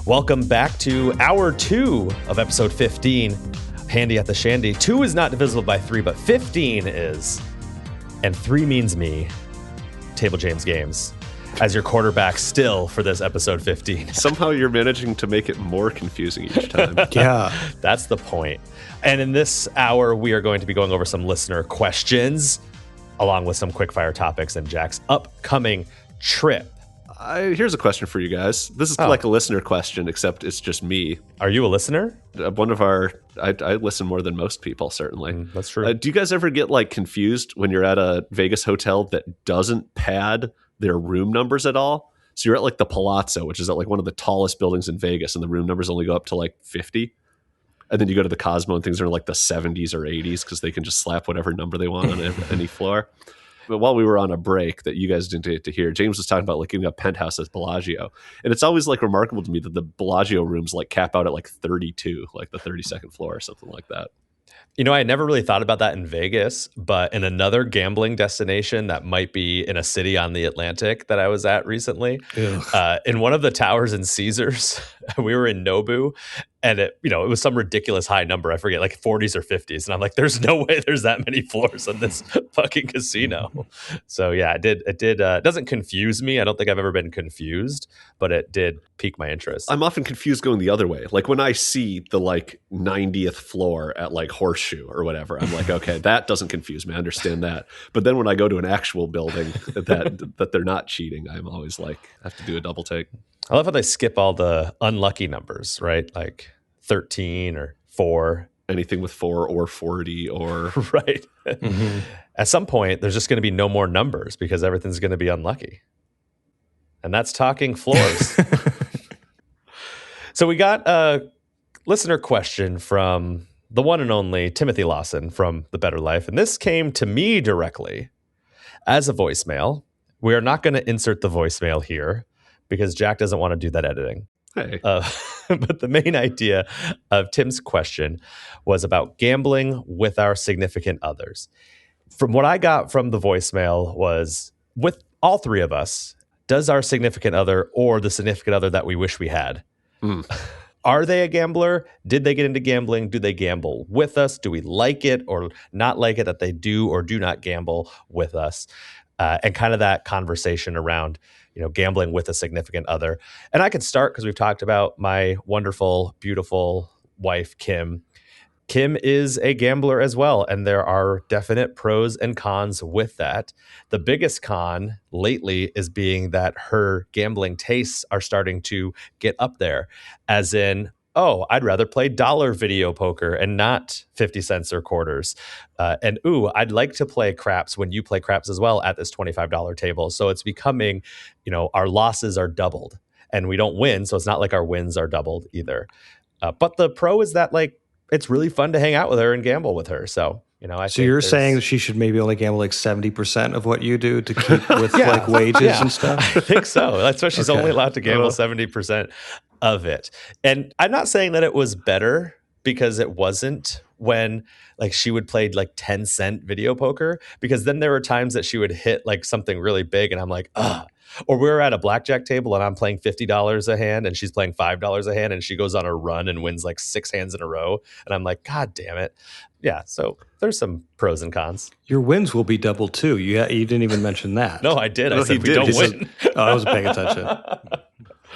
Welcome back to hour 2 of episode 15, Handy at the Shandy. 2 is not divisible by 3, but 15 is. And 3 means me, Table James Games, as your quarterback still for this episode 15. Somehow you're managing to make it more confusing each time. Yeah. That's the point. And in this hour, we are going to be going over some listener questions, along with some quickfire topics and Jack's upcoming trip. Here's a question for you guys. This is like a listener question, except it's just me. Are you a listener? I listen more than most people, certainly. That's true. Do you guys ever get like confused when you're at a Vegas hotel that doesn't pad their room numbers at all? So you're at like the Palazzo, which is at like one of the tallest buildings in Vegas, and the room numbers only go up to like 50. And then you go to the Cosmo and things are like the 70s or 80s because they can just slap whatever number they want on any floor. But while we were on a break that you guys didn't get to hear, James was talking about like getting a penthouse at Bellagio. And it's always like remarkable to me that the Bellagio rooms like cap out at like 32, like the 32nd floor or something like that. You know, I never really thought about that in Vegas, but in another gambling destination that might be in a city on the Atlantic that I was at recently, in one of the towers in Caesars, we were in Nobu, and it was some ridiculous high number. I forget, like 40s or 50s. And I'm like, there's no way there's that many floors on this fucking casino. So yeah, it doesn't confuse me. I don't think I've ever been confused, but it did pique my interest. I'm often confused going the other way. Like when I see the like 90th floor at like Horseshoe or whatever, I'm like, okay, that doesn't confuse me. I understand that. But then when I go to an actual building that they're not cheating, I'm always like, I have to do a double take. I love how they skip all the unlucky numbers, right? Like 13 or 4. Anything with 4 or 40 or... Right. Mm-hmm. At some point, there's just going to be no more numbers because everything's going to be unlucky. And that's talking floors. So we got a listener question from the one and only Timothy Lawson from The Better Life. And this came to me directly as a voicemail. We are not going to insert the voicemail here because Jack doesn't want to do that editing. Hey. But the main idea of Tim's question was about gambling with our significant others. From what I got from the voicemail was, with all 3 of us, does our significant other or the significant other that we wish we had, are they a gambler? Did they get into gambling? Do they gamble with us? Do we like it or not like it that they do or do not gamble with us? And kind of that conversation around gambling with a significant other. And I could start because we've talked about my wonderful, beautiful wife, Kim. Kim is a gambler as well, and there are definite pros and cons with that. The biggest con lately is being that her gambling tastes are starting to get up there, as in, oh, I'd rather play dollar video poker and not 50 cents or quarters. And I'd like to play craps when you play craps as well at this $25 table. So it's becoming, our losses are doubled and we don't win. So it's not like our wins are doubled either. But the pro is that like, it's really fun to hang out with her and gamble with her. So, So you're saying that she should maybe only gamble like 70% of what you do to keep with like wages and stuff? I think so. That's why she's only allowed to gamble 70% of it. And I'm not saying that it was better because it wasn't when like she would play like 10-cent video poker, because then there were times that she would hit like something really big and I'm like, or we were at a blackjack table and I'm playing $50 a hand and she's playing $5 a hand and she goes on a run and wins like 6 hands in a row. And I'm like, God damn it. Yeah. So there's some pros and cons. Your wins will be double too. You didn't even mention that. No, I did. I said we don't win. I wasn't paying attention.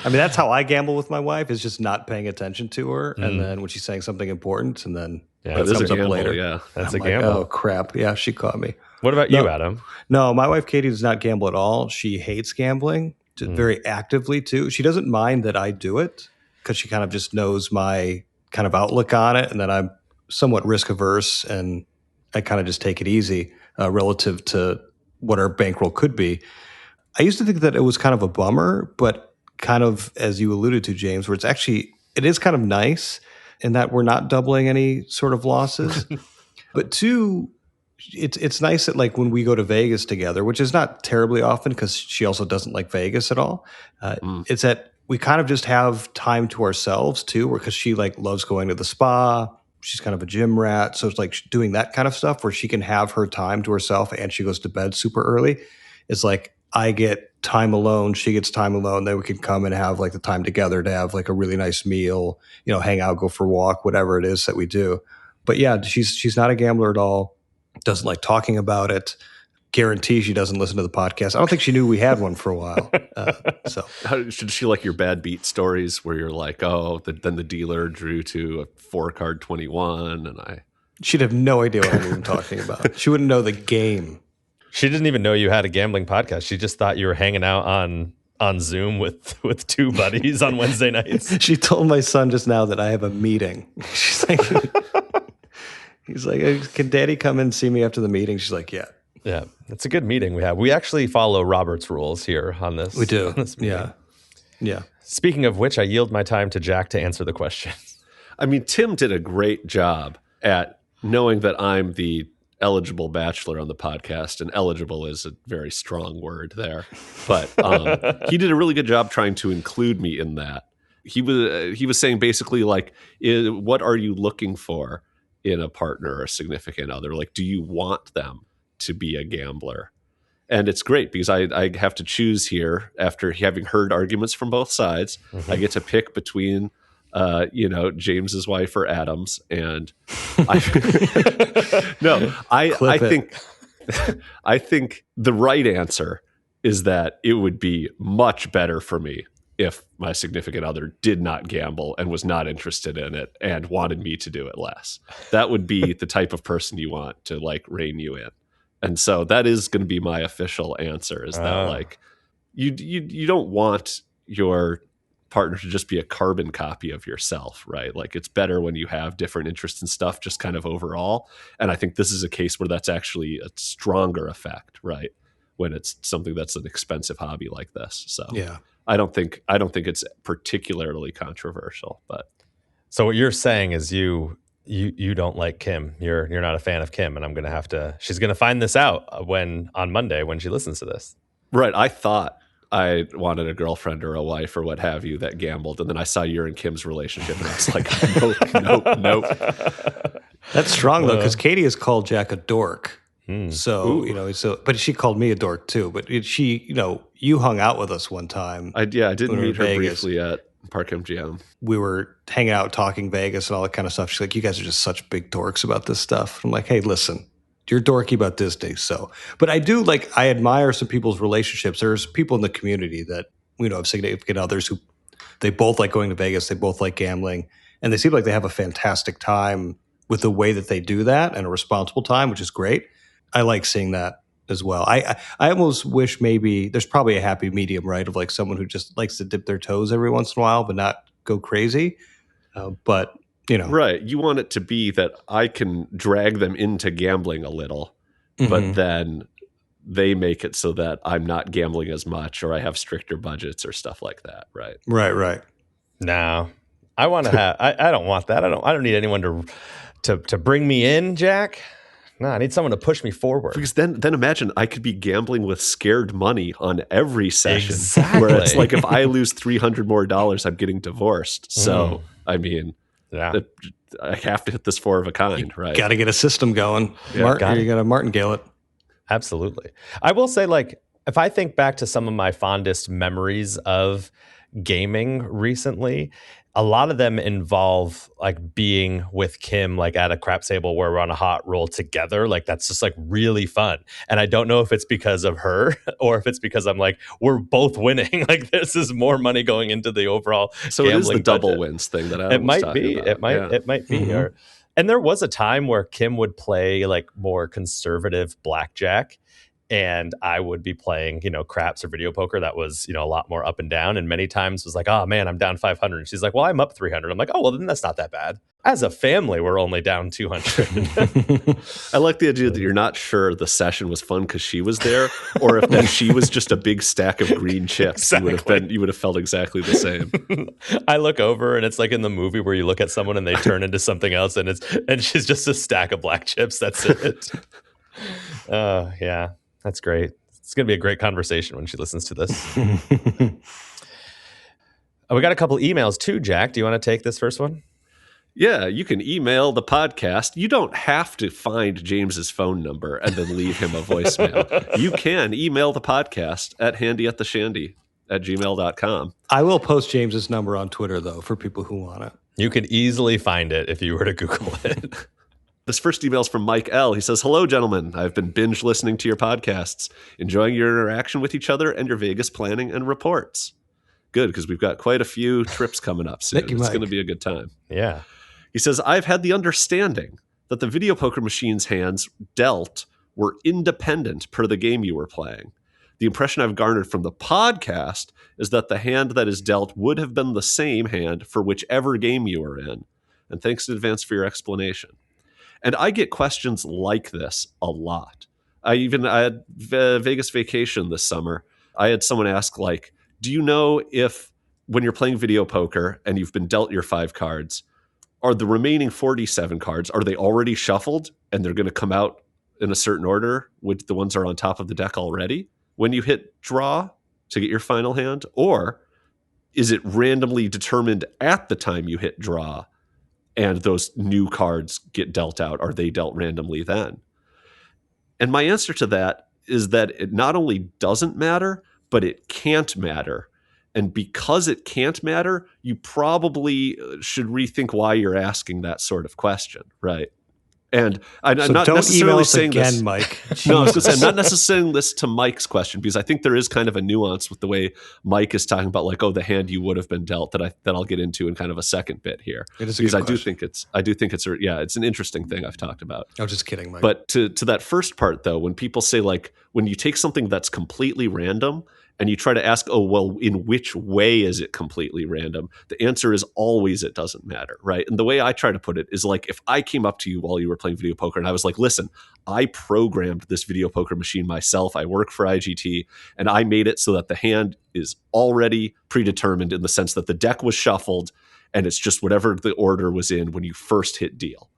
I mean, that's how I gamble with my wife, is just not paying attention to her. And then when she's saying something important, and then it comes up later. Yeah, that's I'm a gamble. Oh, crap. Yeah, she caught me. What about you, Adam? No, my wife, Katie, does not gamble at all. She hates gambling very actively, too. She doesn't mind that I do it because she kind of just knows my kind of outlook on it, and that I'm somewhat risk averse, and I kind of just take it easy relative to what our bankroll could be. I used to think that it was kind of a bummer, but kind of, as you alluded to, James, where it is kind of nice in that we're not doubling any sort of losses. But 2, it's nice that like when we go to Vegas together, which is not terribly often because she also doesn't like Vegas at all. It's that we kind of just have time to ourselves too, because she like loves going to the spa. She's kind of a gym rat. So it's like doing that kind of stuff where she can have her time to herself and she goes to bed super early. It's like, I get time alone, she gets time alone, then we can come and have like the time together to have like a really nice meal, hang out, go for a walk, whatever it is that we do. But yeah, she's not a gambler at all. Doesn't like talking about it. Guarantee she doesn't listen to the podcast. I don't think she knew we had one for a while. So should she like your bad beat stories where you're like, then the dealer drew to a 4-card 21 and she'd have no idea what I'm even talking about. She wouldn't know the game. She didn't even know you had a gambling podcast. She just thought you were hanging out on Zoom with two buddies on Wednesday nights. She told my son just now that I have a meeting. She's like, he's like, can Daddy come and see me after the meeting? She's like, yeah. Yeah, it's a good meeting we have. We actually follow Robert's rules here on this. We do. On this meeting. Yeah. Speaking of which, I yield my time to Jack to answer the question. I mean, Tim did a great job at knowing that I'm the eligible bachelor on the podcast, and eligible is a very strong word there. But he did a really good job trying to include me in that. He was saying basically like, what are you looking for in a partner or a significant other? Like, do you want them to be a gambler? And it's great because I have to choose here after having heard arguments from both sides. Mm-hmm. I get to pick between James's wife or Adam's, and I think the right answer is that it would be much better for me if my significant other did not gamble and was not interested in it and wanted me to do it less. That would be the type of person you want to like rein you in. And so that is going to be my official answer, is that like you don't want your partner to just be a carbon copy of yourself, right? Like it's better when you have different interests and stuff just kind of overall. And I think this is a case where that's actually a stronger effect, right? When it's something that's an expensive hobby like this. So yeah, I don't think it's particularly controversial, but. So what you're saying is you don't like Kim. You're not a fan of Kim, and she's gonna find this out on Monday when she listens to this. Right. I thought I wanted a girlfriend or a wife or what have you that gambled, and then I saw your and Kim's relationship, and I was like, nope. That's strong though, because Katie has called Jack a dork. So but she called me a dork too. But you hung out with us one time. I didn't meet her briefly at Park MGM. We were hanging out, talking Vegas and all that kind of stuff. She's like, you guys are just such big dorks about this stuff. I'm like, hey, listen, you're dorky about Disney. So, but I admire some people's relationships. There's people in the community that, have significant others who they both like going to Vegas. They both like gambling, and they seem like they have a fantastic time with the way that they do that, and a responsible time, which is great. I like seeing that as well. I almost wish maybe there's probably a happy medium, right? Of like someone who just likes to dip their toes every once in a while, but not go crazy. But right. You want it to be that I can drag them into gambling a little, but then they make it so that I'm not gambling as much, or I have stricter budgets or stuff like that. Right. Right. No, I want to have, I don't want that. I don't need anyone to bring me in, Jack. No, I need someone to push me forward. Because then imagine I could be gambling with scared money on every session. Exactly. Where it's like if I lose $300 more, I'm getting divorced. So, I mean, I have to hit this 4 of a kind, right? Got to get a system going. Yeah, you got to martingale it. Absolutely. I will say, like, if I think back to some of my fondest memories of gaming recently, a lot of them involve like being with Kim, like at a craps table where we're on a hot roll together. Like that's just like really fun. And I don't know if it's because of her or if it's because I'm like, we're both winning. Like this is more money going into the overall. So it is the double wins thing that I was talking about. It might be. Mm-hmm. And there was a time where Kim would play like more conservative blackjack, and I would be playing, craps or video poker that was, a lot more up and down. And many times was like, oh man, I'm down 500. And she's like, well, I'm up 300. I'm like, oh, well, then that's not that bad. As a family, we're only down 200. I like the idea that you're not sure the session was fun because she was there, or if that she was just a big stack of green chips. Exactly. You would have felt exactly the same. I look over and it's like in the movie where you look at someone and they turn into something else, and she's just a stack of black chips. That's it. Yeah. That's great. It's going to be a great conversation when she listens to this. We got a couple emails too, Jack. Do you want to take this first one? Yeah, you can email the podcast. You don't have to find James's phone number and then leave him a voicemail. You can email the podcast at handyattheshandy@gmail.com. I will post James's number on Twitter, though, for people who want it. You can easily find it if you were to Google it. This first email is from Mike L. He says, "Hello, gentlemen. I've been binge listening to your podcasts, enjoying your interaction with each other and your Vegas planning and reports." Good, because we've got quite a few trips coming up soon. It's going to be a good time. Yeah. He says, "I've had the understanding that the video poker machine's hands dealt were independent per the game you were playing. The impression I've garnered from the podcast is that the hand that is dealt would have been the same hand for whichever game you were in. And thanks in advance for your explanation." And I get questions like this a lot. I had Vegas vacation this summer. I had someone ask, like, do you know if when you're playing video poker and you've been dealt your 5 cards, are the remaining 47 cards, are they already shuffled and they're going to come out in a certain order with the ones that are on top of the deck already when you hit draw to get your final hand? Or is it randomly determined at the time you hit draw and those new cards get dealt out? Are they dealt randomly then? And my answer to that is that it not only doesn't matter, but it can't matter. And because it can't matter, you probably should rethink why you're asking that sort of question, right? And I'm So not don't necessarily email us saying again, this, Mike. No, I was going to say, I'm not necessarily saying this to Mike's question, because I think there is kind of a nuance with the way Mike is talking about, like, oh, the hand you would have been dealt, that I'll get into in kind of a second bit here. It is a because good I do think it's it's an interesting thing I've talked about. I was just kidding, Mike. But to that first part, though, when people say, like, when you take something that's completely random and you try to ask, oh, well, in which way is it completely random? The answer is always it doesn't matter, right? And the way I try to put it is, like, if I came up to you while you were playing video poker and I was like, listen, I programmed this video poker machine myself. I work for IGT, and I made it so that the hand is already predetermined in the sense that the deck was shuffled and it's just whatever the order was in when you first hit deal.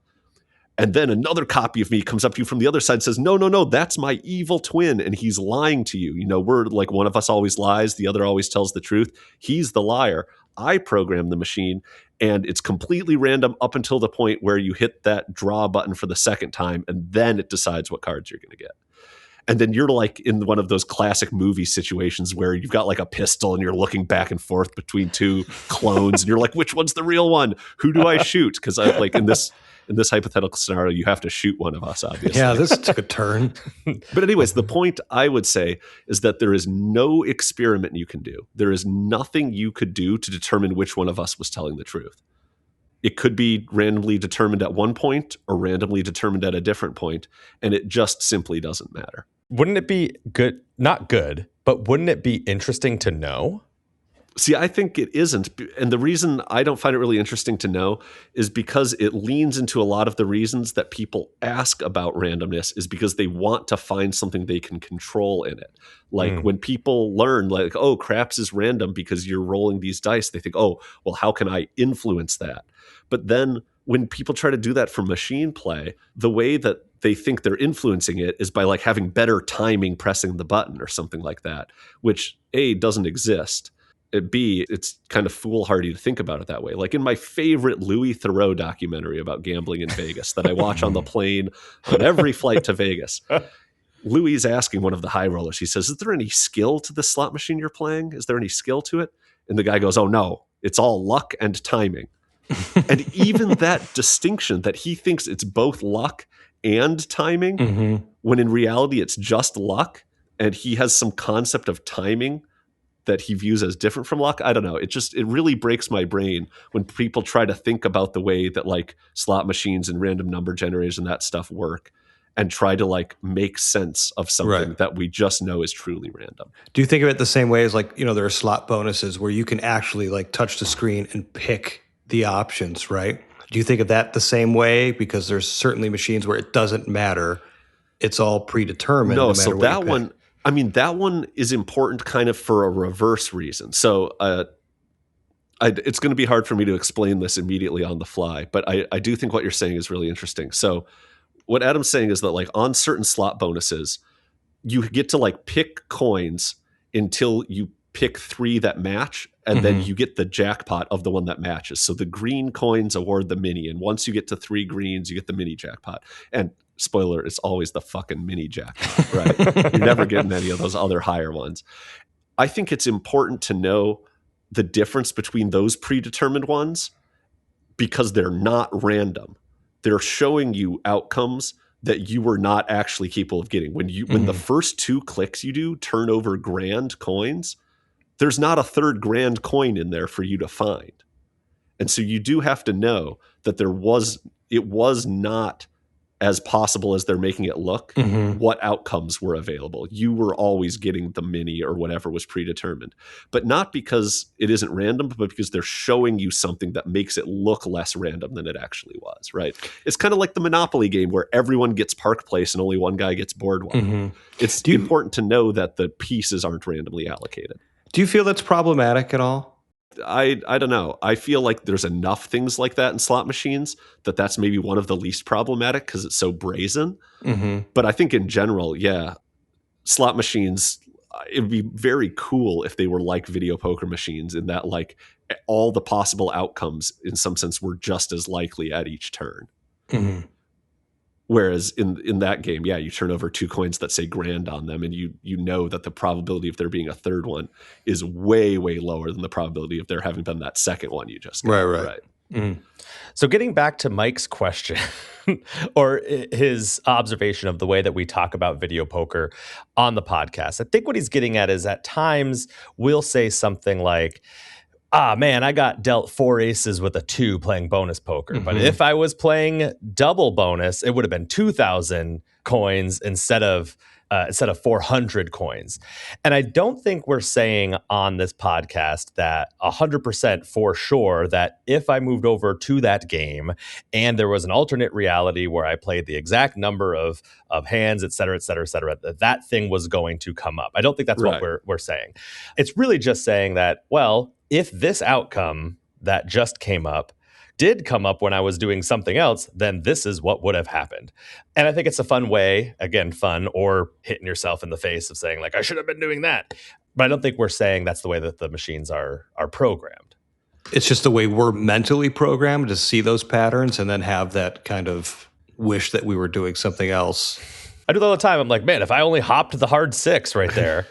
And then another copy of me comes up to you from the other side and says, no, that's my evil twin, and he's lying to you. You know, we're like, one of us always lies, the other always tells the truth. He's the liar. I program the machine, and it's completely random up until the point where you hit that draw button for the second time, and then it decides what cards you're going to get. And then you're like in one of those classic movie situations where you've got like a pistol and you're looking back and forth between two clones, and you're like, which one's the real one? Who do I shoot? Because I like in this hypothetical scenario, you have to shoot one of us, obviously. Yeah, this took a turn. But anyways, the point I would say is that there is no experiment you can do. There is nothing you could do to determine which one of us was telling the truth. It could be randomly determined at one point or randomly determined at a different point, and it just simply doesn't matter. Wouldn't it be good, not good, but wouldn't it be interesting to know? See, I think it isn't. And the reason I don't find it really interesting to know is because it leans into a lot of the reasons that people ask about randomness is because they want to find something they can control in it. Like when people learn, like, oh, craps is random because you're rolling these dice, they think, oh, well, how can I influence that? But then when people try to do that for machine play, the way that they think they're influencing it is by like having better timing pressing the button or something like that, which A, doesn't exist. B, it's kind of foolhardy to think about it that way. Like in my favorite Louis Theroux documentary about gambling in Vegas that I watch on the plane on every flight to Vegas, Louis is asking one of the high rollers, he says, is there any skill to this slot machine you're playing? Is there any skill to it? And the guy goes, oh no, it's all luck and timing. And even that distinction that he thinks it's both luck and timing, when in reality it's just luck, and he has some concept of timing that he views as different from luck. I don't know. It really breaks my brain when people try to think about the way that like slot machines and random number generators and that stuff work and try to like make sense of something that we just know is truly random. Do you think of it the same way as like, you know, there are slot bonuses where you can actually like touch the screen and pick the options, right? Do you think of that the same way? Because there's certainly machines where it doesn't matter. It's all predetermined. No, matter so what that one, I mean, that one is important kind of for a reverse reason. So it's going to be hard for me to explain this immediately on the fly, but I do think what you're saying is really interesting. So what Adam's saying is that like on certain slot bonuses, you get to like pick coins until you pick 3 that match, and then you get the jackpot of the one that matches. So the green coins award the mini, and once you get to 3 greens, you get the mini jackpot. And spoiler, it's always the fucking mini jackpot, right? You're never getting any of those other higher ones. I think it's important to know the difference between those predetermined ones because they're not random. They're showing you outcomes that you were not actually capable of getting. When the first 2 clicks you do turn over grand coins, there's not a third grand coin in there for you to find. And so you do have to know that it was not as possible as they're making it look, what outcomes were available. You were always getting the mini or whatever was predetermined, but not because it isn't random, but because they're showing you something that makes it look less random than it actually was, right? It's kind of like the Monopoly game where everyone gets Park Place and only one guy gets Boardwalk. It's important to know that the pieces aren't randomly allocated. Do you feel that's problematic at all? I don't know. I feel like there's enough things like that in slot machines that's maybe one of the least problematic because it's so brazen. But I think in general, slot machines, it'd be very cool if they were like video poker machines in that like all the possible outcomes in some sense were just as likely at each turn. Whereas in that game, you turn over 2 coins that say grand on them, and you know that the probability of there being a third one is way, way lower than the probability of there having been that second one you just got. Right. So getting back to Mike's question or his observation of the way that we talk about video poker on the podcast, I think what he's getting at is at times we'll say something like, man, I got dealt 4 aces with a 2 playing bonus poker. But if I was playing double bonus, it would have been 2,000 coins instead of 400 coins. And I don't think we're saying on this podcast that 100% for sure that if I moved over to that game and there was an alternate reality where I played the exact number of hands, et cetera, that thing was going to come up. I don't think that's what we're saying. It's really just saying that, well, if this outcome that just came up did come up when I was doing something else, then this is what would have happened. And I think it's a fun way, again, fun or hitting yourself in the face of saying like, I should have been doing that. But I don't think we're saying that's the way that the machines are programmed. It's just the way we're mentally programmed to see those patterns and then have that kind of wish that we were doing something else. I do that all the time. I'm like, man, if I only hopped the hard 6 right there.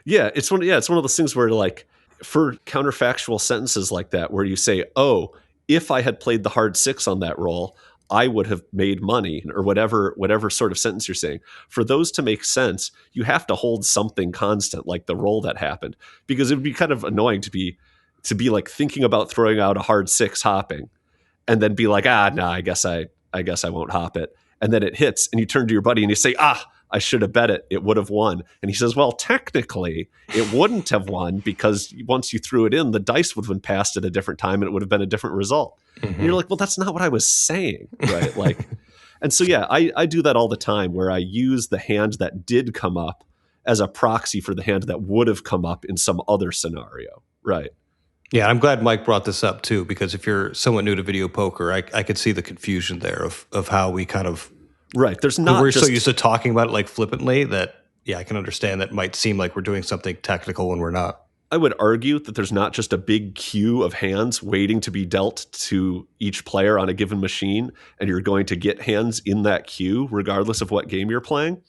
Yeah, it's one of those things where like, for counterfactual sentences like that, where you say, oh, if I had played the hard 6 on that roll, I would have made money, or whatever sort of sentence you're saying. For those to make sense, you have to hold something constant, like the roll that happened, because it would be kind of annoying to be like thinking about throwing out a hard 6 hopping, and then be like, no, I guess I won't hop it, and then it hits, and you turn to your buddy and you say, I should have bet it. It would have won. And he says, well, technically, it wouldn't have won because once you threw it in, the dice would have been passed at a different time and it would have been a different result. And you're like, well, that's not what I was saying, right? Like, and so, I do that all the time where I use the hand that did come up as a proxy for the hand that would have come up in some other scenario, right? Yeah, I'm glad Mike brought this up too, because if you're somewhat new to video poker, I could see the confusion there of how we kind of... Right. There's not. We're so used to talking about it like flippantly that, I can understand that might seem like we're doing something technical when we're not. I would argue that there's not just a big queue of hands waiting to be dealt to each player on a given machine, and you're going to get hands in that queue regardless of what game you're playing.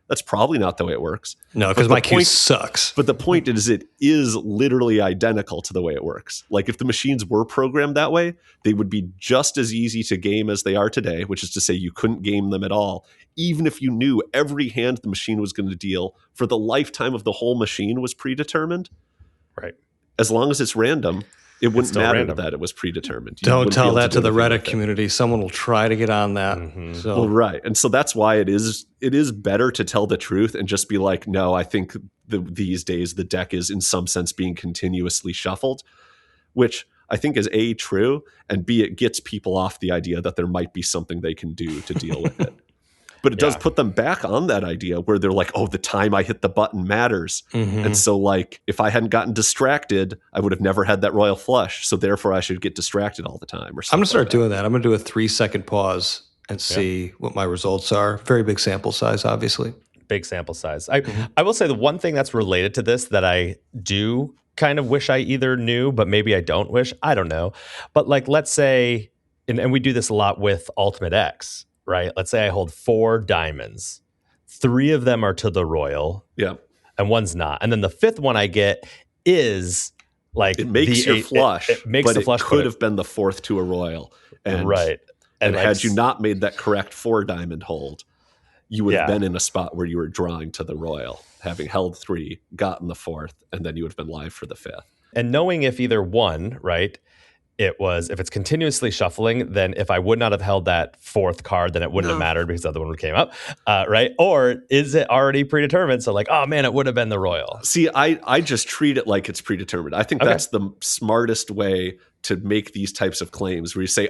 That's probably not the way it works. No, because my queue sucks. But the point is it is literally identical to the way it works. Like if the machines were programmed that way, they would be just as easy to game as they are today, which is to say you couldn't game them at all, even if you knew every hand the machine was going to deal for the lifetime of the whole machine was predetermined. Right. As long as it's random, it wouldn't matter that it was predetermined. Don't tell that to the Reddit community. Someone will try to get on that. So. Well, right. And so that's why it is better to tell the truth and just be like, no, I think these days the deck is in some sense being continuously shuffled, which I think is A, true, and B, it gets people off the idea that there might be something they can do to deal with it. But it does put them back on that idea where they're like, oh, the time I hit the button matters. And so like, if I hadn't gotten distracted, I would have never had that royal flush. So therefore I should get distracted all the time. Or something. I'm going to start doing that. I'm going to do a 3-second pause and see what my results are. Very big sample size, obviously. big sample size. I will say the one thing that's related to this that I do kind of wish I either knew, but maybe I don't wish, I don't know. But like, let's say, and we do this a lot with Ultimate X, right? Let's say I hold 4 diamonds. 3 of them are to the royal. Yeah. And one's not. And then the 5th one I get is like it makes your flush, it makes but the flush, it could have been the 4th to a royal. And, right. And like, had you not made that correct 4 diamond hold, you would have been in a spot where you were drawing to the royal, having held 3, gotten the 4th, and then you would have been live for the 5th. And knowing if either one, right, if it's continuously shuffling, then if I would not have held that 4th card, then it wouldn't have mattered because the other one came up, right? Or is it already predetermined? So like, oh man, it would have been the royal. See, I just treat it like it's predetermined. I think that's the smartest way to make these types of claims, where you say,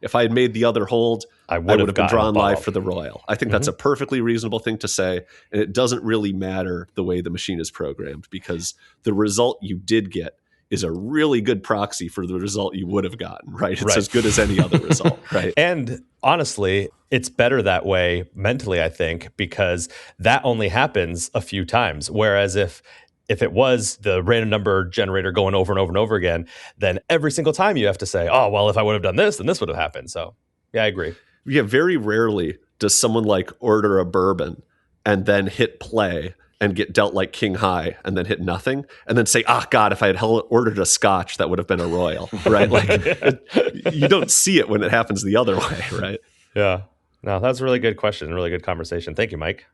if I had made the other hold, I would have been drawn live for the royal. I think that's a perfectly reasonable thing to say. And it doesn't really matter the way the machine is programmed, because the result you did get is a really good proxy for the result you would have gotten, right? It's as good as any other result, right? And honestly, it's better that way mentally, I think, because that only happens a few times. Whereas if it was the random number generator going over and over and over again, then every single time you have to say, oh, well, if I would have done this, then this would have happened. So yeah, I agree. Yeah, very rarely does someone like order a bourbon and then hit play and get dealt like king high and then hit nothing and then say, God, if I had ordered a scotch, that would have been a royal, right? Like you don't see it when it happens the other way, right? Yeah. No, that's a really good question. Really good conversation. Thank you, Mike.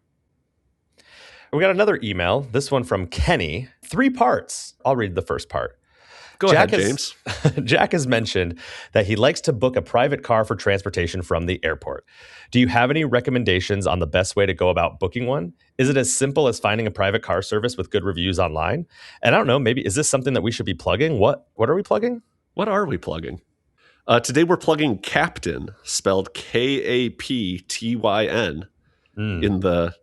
We got another email. This one from Kenny. 3 parts. I'll read the first part. Go ahead, James. Jack has mentioned that he likes to book a private car for transportation from the airport. Do you have any recommendations on the best way to go about booking one? Is it as simple as finding a private car service with good reviews online? And I don't know, maybe is this something that we should be plugging? What are we plugging? What are we plugging? Today we're plugging Captain, spelled Kaptyn, in the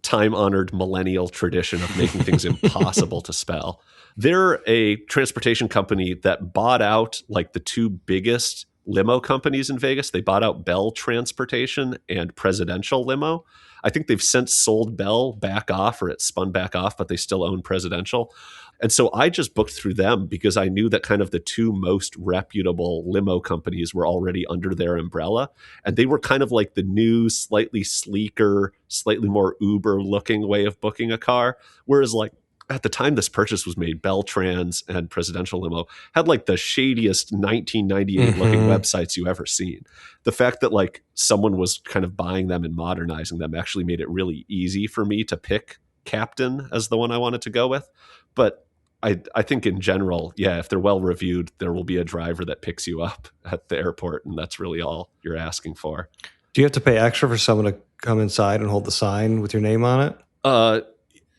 time-honored millennial tradition of making things impossible to spell. They're a transportation company that bought out like the 2 biggest limo companies in Vegas. They bought out Bell Transportation and Presidential Limo. I think they've since sold Bell back off, or it's spun back off, but they still own Presidential. And so I just booked through them because I knew that kind of the 2 most reputable limo companies were already under their umbrella. And they were kind of like the new, slightly sleeker, slightly more Uber looking way of booking a car. Whereas like at the time this purchase was made, Bell Trans and Presidential Limo had like the shadiest 1998 looking websites you ever seen. The fact that like someone was kind of buying them and modernizing them actually made it really easy for me to pick Captain as the one I wanted to go with. But I think in general, yeah, if they're well reviewed, there will be a driver that picks you up at the airport, and that's really all you're asking for. Do you have to pay extra for someone to come inside and hold the sign with your name on it?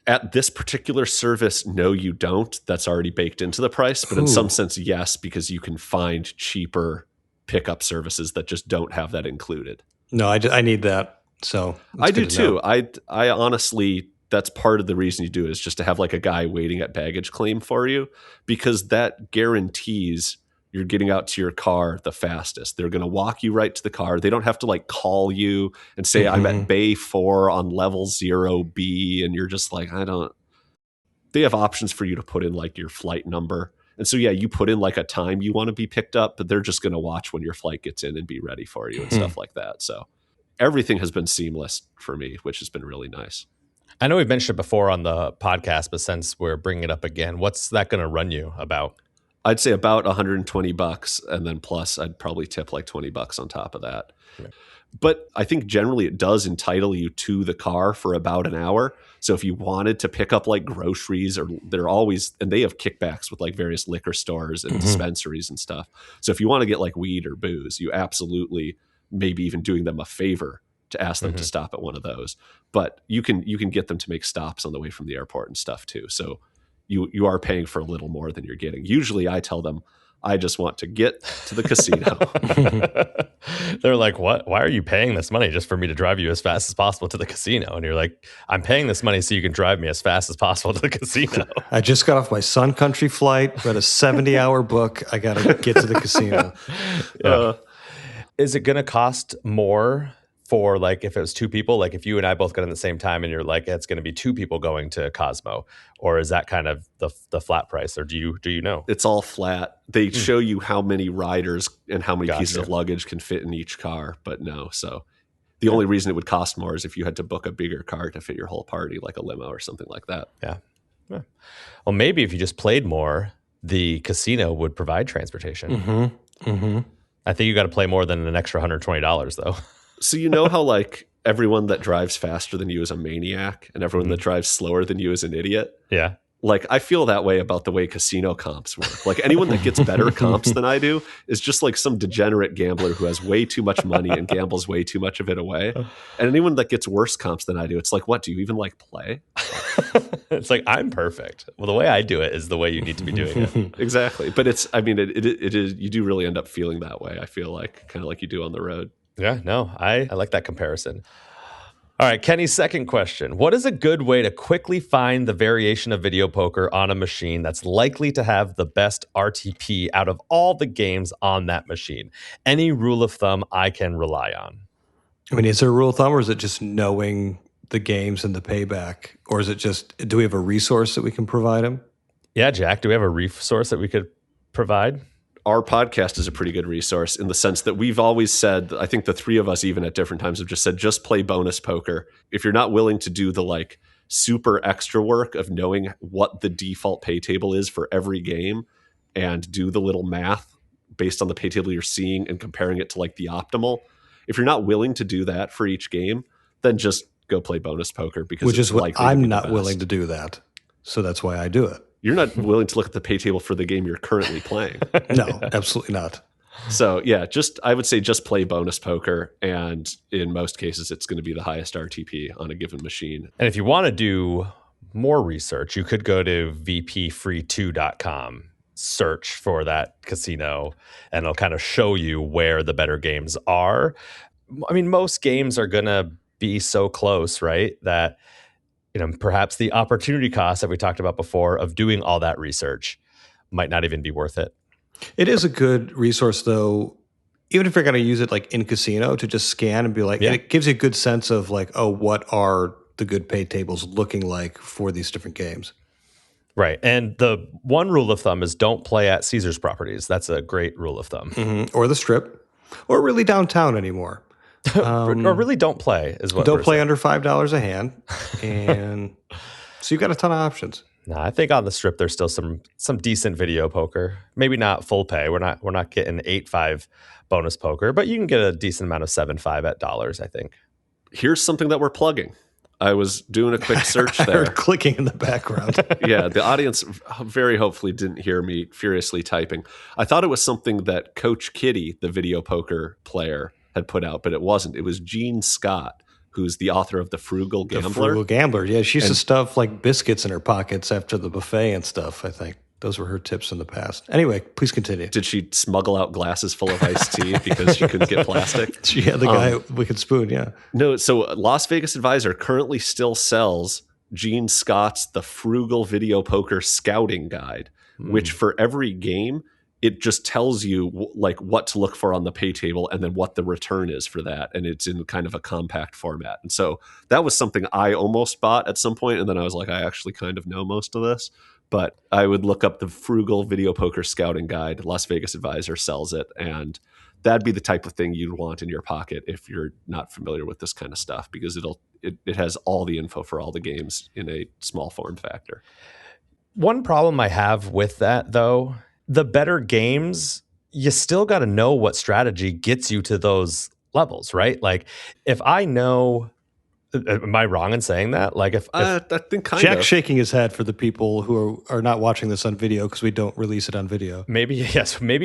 At this particular service, no, you don't. That's already baked into the price. But in some sense, yes, because you can find cheaper pickup services that just don't have that included. No, I need that. So I do too. I honestly, that's part of the reason you do it, is just to have like a guy waiting at baggage claim for you, because that guarantees you're getting out to your car the fastest. They're going to walk you right to the car. They don't have to like call you and say, I'm at Bay 4 on level 0B. And you're just like, they have options for you to put in like your flight number. And so, yeah, you put in like a time you want to be picked up, but they're just going to watch when your flight gets in and be ready for you and stuff like that. So everything has been seamless for me, which has been really nice. I know we've mentioned it before on the podcast, but since we're bringing it up again, what's that going to run you about? I'd say about $120, and then plus I'd probably tip like $20 on top of that. Yeah. But I think generally it does entitle you to the car for about an hour. So if you wanted to pick up like groceries, or they're always, and they have kickbacks with like various liquor stores and dispensaries and stuff. So if you want to get like weed or booze, you absolutely maybe even doing them a favor to ask them to stop at one of those. But you can get them to make stops on the way from the airport and stuff too. So you are paying for a little more than you're getting. Usually I tell them, I just want to get to the casino. They're like, what? Why are you paying this money just for me to drive you as fast as possible to the casino? And you're like, I'm paying this money so you can drive me as fast as possible to the casino. I just got off my Sun Country flight, read a 70-hour book. I got to get to the casino. Yeah. Is it going to cost more for like if it was two people, like if you and I both got in at the same time and you're like, it's going to be two people going to Cosmo, or is that kind of the flat price, or do you know? It's all flat. They show you how many riders and how many pieces Gotcha. of luggage can fit in each car, but no. So the only reason it would cost more is if you had to book a bigger car to fit your whole party, like a limo or something like that. Yeah. Well, maybe if you just played more, the casino would provide transportation. I think you got to play more than an extra $120 though. So you know how like everyone that drives faster than you is a maniac and everyone that drives slower than you is an idiot? Yeah. Like I feel that way about the way casino comps work. Like anyone that gets better comps than I do is just like some degenerate gambler who has way too much money and gambles way too much of it away. And anyone that gets worse comps than I do, it's like, what, do you even like play? It's like, I'm perfect. Well, the way I do it is the way you need to be doing it. Exactly. But it's, I mean, it is, you do really end up feeling that way. I feel like kind of like you do on the road. Yeah, no, I like that comparison. All right, Kenny's second question. What is a good way to quickly find the variation of video poker on a machine that's likely to have the best RTP out of all the games on that machine? Any rule of thumb I can rely on? I mean, is there a rule of thumb, or is it just knowing the games and the payback? Or is it just, do we have a resource that we can provide him? Yeah, Jack, do we have a resource that we could provide? Our podcast is a pretty good resource in the sense that we've always said, I think the three of us even at different times have just said, just play bonus poker. If you're not willing to do the like super extra work of knowing what the default pay table is for every game and do the little math based on the pay table you're seeing and comparing it to like the optimal, if you're not willing to do that for each game, then just go play bonus poker, because Which is what I'm not best. willing to do that. So that's why I do it. You're not willing to look at the pay table for the game you're currently playing. No, absolutely not. So yeah, I would say just play bonus poker, and in most cases, it's going to be the highest RTP on a given machine. And if you want to do more research, you could go to vpfree2.com, search for that casino, and it'll kind of show you where the better games are. I mean, most games are going to be so close, right? That, you know, perhaps the opportunity cost that we talked about before of doing all that research might not even be worth it. It is a good resource, though, even if you're going to use it like in casino, to just scan and be like, and it gives you a good sense of like, oh, what are the good pay tables looking like for these different games? Right. And the one rule of thumb is don't play at Caesars properties. That's a great rule of thumb. Mm-hmm. Or the Strip, or really downtown anymore. Or really don't play is what don't play under $5 a hand. And so you've got a ton of options. No, I think on the Strip there's still some decent video poker. Maybe not full pay. We're not getting 8-5 bonus poker, but you can get a decent amount of 7-5 at dollars, I think. Here's something that we're plugging. I was doing a quick search there. I heard clicking in the background. Yeah, the audience very hopefully didn't hear me furiously typing. I thought it was something that Coach Kitty, the video poker player, had put out, but it wasn't. It was Jean Scott, who's the author of The Frugal Gambler. The Frugal Gambler, yeah. She used to stuff like biscuits in her pockets after the buffet and stuff, I think. Those were her tips in the past. Anyway, please continue. Did she smuggle out glasses full of iced tea because she couldn't get plastic? She had the guy with a spoon, yeah. No, so Las Vegas Advisor currently still sells Gene Scott's The Frugal Video Poker Scouting Guide, which for every game, it just tells you like what to look for on the pay table and then what the return is for that. And it's in kind of a compact format. And so that was something I almost bought at some point. And then I was like, I actually kind of know most of this. But I would look up the Frugal Video Poker Scouting Guide. Las Vegas Advisor sells it. And that'd be the type of thing you'd want in your pocket if you're not familiar with this kind of stuff, because it has all the info for all the games in a small form factor. One problem I have with that, though, the better games, you still got to know what strategy gets you to those levels, right? Like if I know, am I wrong in saying that? Like if I think kind Jack's of shaking his head for the people who are not watching this on video because we don't release it on video. Maybe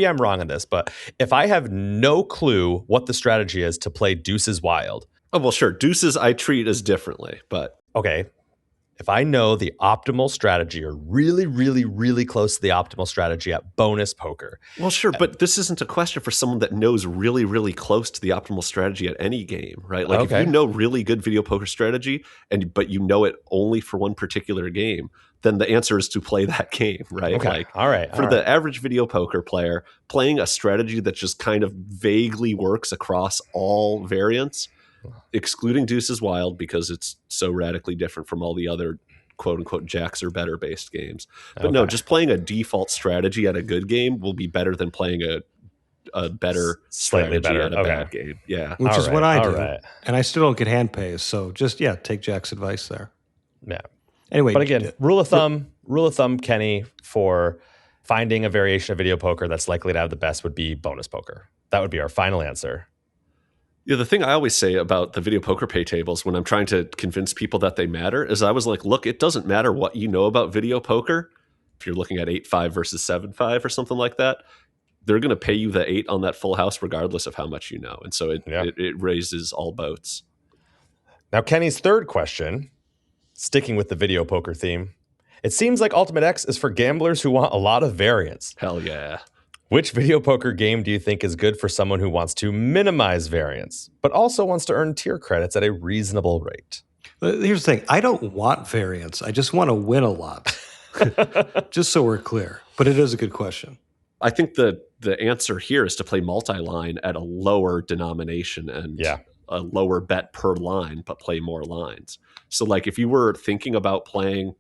I'm wrong on this, but if I have no clue what the strategy is to play Deuces Wild. Oh, well, sure. Deuces I treat as differently, but okay. If I know the optimal strategy or really, really, really close to the optimal strategy at bonus poker. Well, sure, but this isn't a question for someone that knows really, really close to the optimal strategy at any game, right? Like if you know really good video poker strategy, but you know it only for one particular game, then the answer is to play that game, right? Okay. Like, all right. For the average video poker player, playing a strategy that just kind of vaguely works across all variants excluding Deuce is Wild because it's so radically different from all the other quote unquote jacks or better based games. But no, just playing a default strategy at a good game will be better than playing a better Slightly strategy better. at a bad game. Yeah. Which is what I do. Right. And I still don't get hand pays. So just, take Jack's advice there. Yeah. Anyway. But again, rule of thumb, Kenny, for finding a variation of video poker that's likely to have the best would be bonus poker. That would be our final answer. Yeah, the thing I always say about the video poker pay tables when I'm trying to convince people that they matter is I was like, look, it doesn't matter what you know about video poker. If you're looking at 8-5 versus 7-5 or something like that, they're going to pay you the 8 on that full house regardless of how much you know. And so it raises all boats. Now, Kenny's third question, sticking with the video poker theme, it seems like Ultimate X is for gamblers who want a lot of variance. Hell yeah. Which video poker game do you think is good for someone who wants to minimize variance, but also wants to earn tier credits at a reasonable rate? Here's the thing. I don't want variance. I just want to win a lot. Just so we're clear. But it is a good question. I think the answer here is to play multi-line at a lower denomination and a lower bet per line, but play more lines. So like if you were thinking about playing,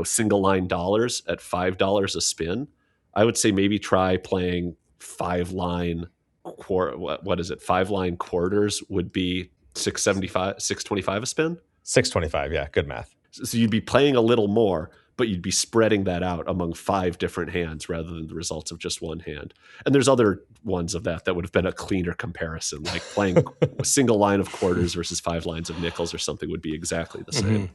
single line dollars at $5 a spin, I would say maybe try playing 5-line what is it? 5-line quarters would be $6.25 a spin. $6.25, yeah, good math. So you'd be playing a little more, but you'd be spreading that out among 5 different hands rather than the results of just one hand. And there's other ones of that would have been a cleaner comparison, like playing a single line of quarters versus 5 lines of nickels or something would be exactly the same. Mm-hmm.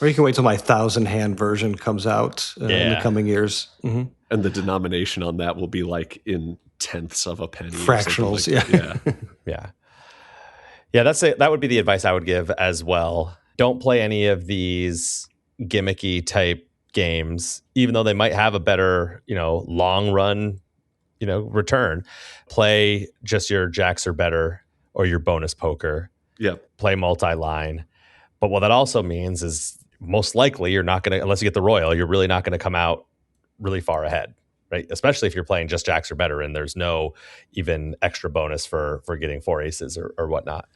Or you can wait till my 1,000-hand version comes out in the coming years. Mm-hmm. And the denomination on that will be like in tenths of a penny. Fractionals, Yeah, that would be the advice I would give as well. Don't play any of these gimmicky type games, even though they might have a better, long run, return. Play just your jacks or better or your bonus poker. Yep. Play multi-line. But what that also means is most likely you're not going to, unless you get the Royal, you're really not going to come out really far ahead, right? Especially if you're playing just jacks or better and there's no even extra bonus for getting 4 aces or whatnot.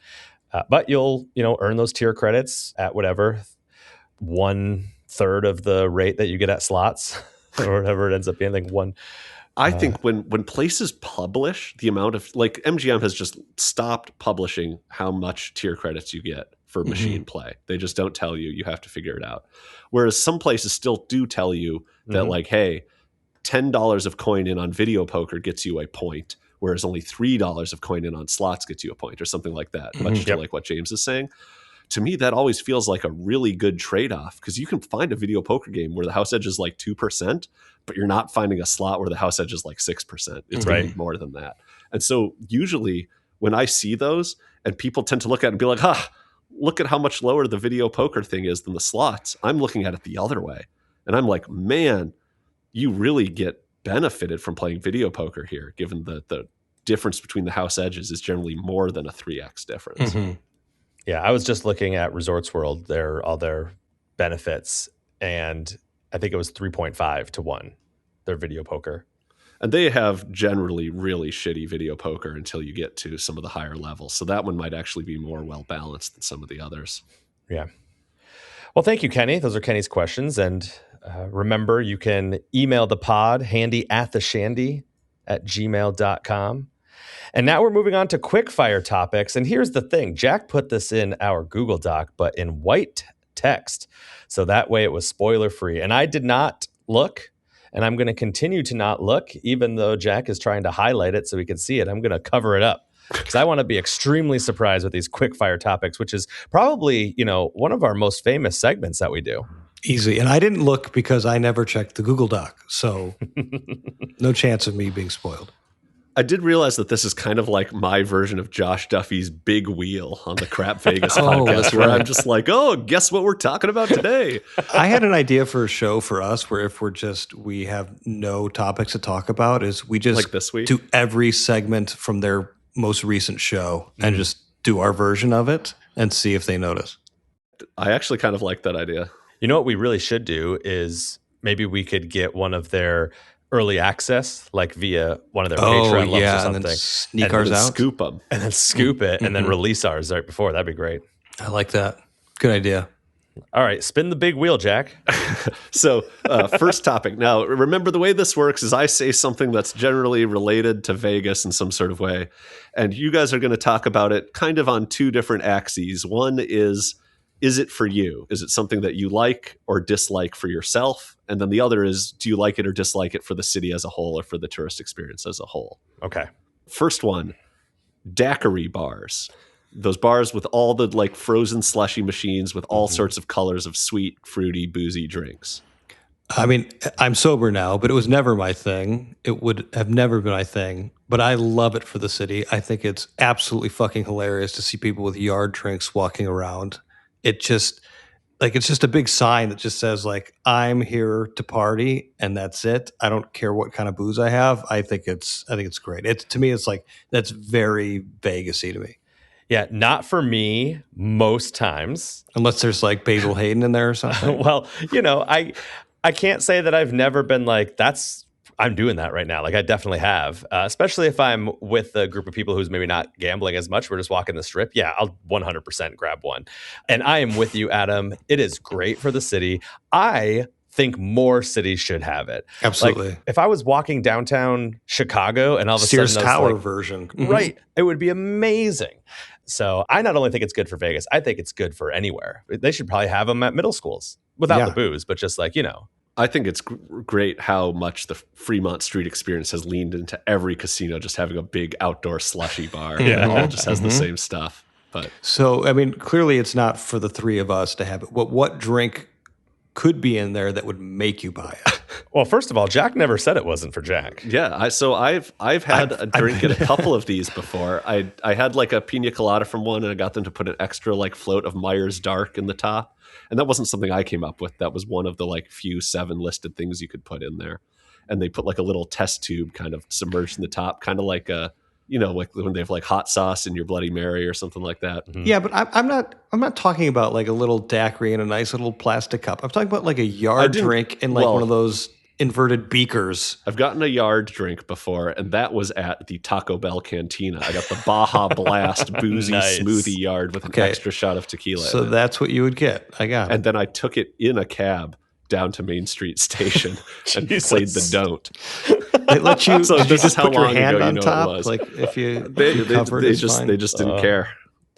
But you'll, earn those tier credits at whatever 1/3 of the rate that you get at slots or whatever it ends up being. Like I think when places publish the amount of, like MGM has just stopped publishing how much tier credits you get for machine play. They just don't tell you. You have to figure it out. Whereas some places still do tell you that like, hey, $10 of coin in on video poker gets you a point, whereas only $3 of coin in on slots gets you a point or something like that, much to like what James is saying. To me, that always feels like a really good trade-off because you can find a video poker game where the house edge is like 2%, but you're not finding a slot where the house edge is like 6%. It's going to be more than that. And so usually when I see those and people tend to look at it and be like, look at how much lower the video poker thing is than the slots. I'm looking at it the other way. And I'm like, man, you really get benefited from playing video poker here, given that the difference between the house edges is generally more than a 3x difference. Mm-hmm. Yeah, I was just looking at Resorts World, all their benefits, and I think it was 3.5 to 1, their video poker. And they have generally really shitty video poker until you get to some of the higher levels. So that one might actually be more well-balanced than some of the others. Yeah. Well, thank you, Kenny. Those are Kenny's questions. And remember, you can email the pod, handyatheshandy@gmail.com. And now we're moving on to quickfire topics. And here's the thing. Jack put this in our Google Doc, but in white text. So that way it was spoiler free. And I did not look, and I'm going to continue to not look, even though Jack is trying to highlight it so we can see it. I'm going to cover it up because I want to be extremely surprised with these quickfire topics, which is probably, one of our most famous segments that we do. Easy. And I didn't look because I never checked the Google Doc. So no chance of me being spoiled. I did realize that this is kind of like my version of Josh Duffy's Big Wheel on the Crap Vegas podcast, where I'm just like, guess what we're talking about today? I had an idea for a show for us where if we have no topics to talk about, is we just like this week? Do every segment from their most recent show and just do our version of it and see if they notice. I actually kind of like that idea. You know what we really should do is maybe we could get one of their early access, like via one of their Oh Patreon levels or yeah, and something, then sneak and ours And out. scoop them. and then scoop it and then release ours right before. That'd be great. I like that. Good idea. All right, spin the big wheel, Jack. So, first topic. Now, remember the way this works is I say something that's generally related to Vegas in some sort of way, and you guys are going to talk about it kind of on two different axes. One is it for you? Is it something that you like or dislike for yourself? And then the other is, do you like it or dislike it for the city as a whole or for the tourist experience as a whole? Okay. First one, Daiquiri bars. Those bars with all the like frozen slushy machines with all sorts of colors of sweet, fruity, boozy drinks. I mean, I'm sober now, but it was never my thing. It would have never been my thing, but I love it for the city. I think it's absolutely fucking hilarious to see people with yard drinks walking around. It just it's just a big sign that just says like, I'm here to party and that's it. I don't care what kind of booze I have. I think it's great. To me, it's like, that's very Vegas-y to me. Yeah, not for me most times. Unless there's like Basil Hayden in there or something. Well, I can't say that I've never been like, I'm doing that right now. Like I definitely have, especially if I'm with a group of people who's maybe not gambling as much. We're just walking the strip. Yeah, I'll 100% grab one. And I am with you, Adam. It is great for the city. I think more cities should have it. Absolutely. Like, if I was walking downtown Chicago and all of a Sears sudden Tower version. Right, it would be amazing. So I not only think it's good for Vegas, I think it's good for anywhere. They should probably have them at middle schools without the booze, but just like, I think it's great how much the Fremont Street experience has leaned into every casino just having a big outdoor slushy bar. Yeah. It all just has the same stuff. But so, I mean, clearly it's not for the three of us to have it. What drink could be in there that would make you buy it? Well, first of all, Jack never said it wasn't for Jack. yeah, I've had a drink at a couple of these before. I had like a pina colada from one, and I got them to put an extra like float of Myers Dark in the top. And that wasn't something I came up with. That was one of the like few 7 listed things you could put in there. And they put like a little test tube kind of submerged in the top, kind of like like when they have like hot sauce in your Bloody Mary or something like that. Mm-hmm. Yeah, but I'm not talking about like a little daiquiri in a nice little plastic cup. I'm talking about like a yard drink in like one of those inverted beakers. I've gotten a yard drink before, and that was at the Taco Bell Cantina. I got the Baja Blast boozy smoothie yard with an extra shot of tequila. So that's what you would get. I got it. And then I took it in a cab down to Main Street Station and played the don't. They let you. So did this you is just how put your long hand ago on you know top? it was. Like if you They just didn't care.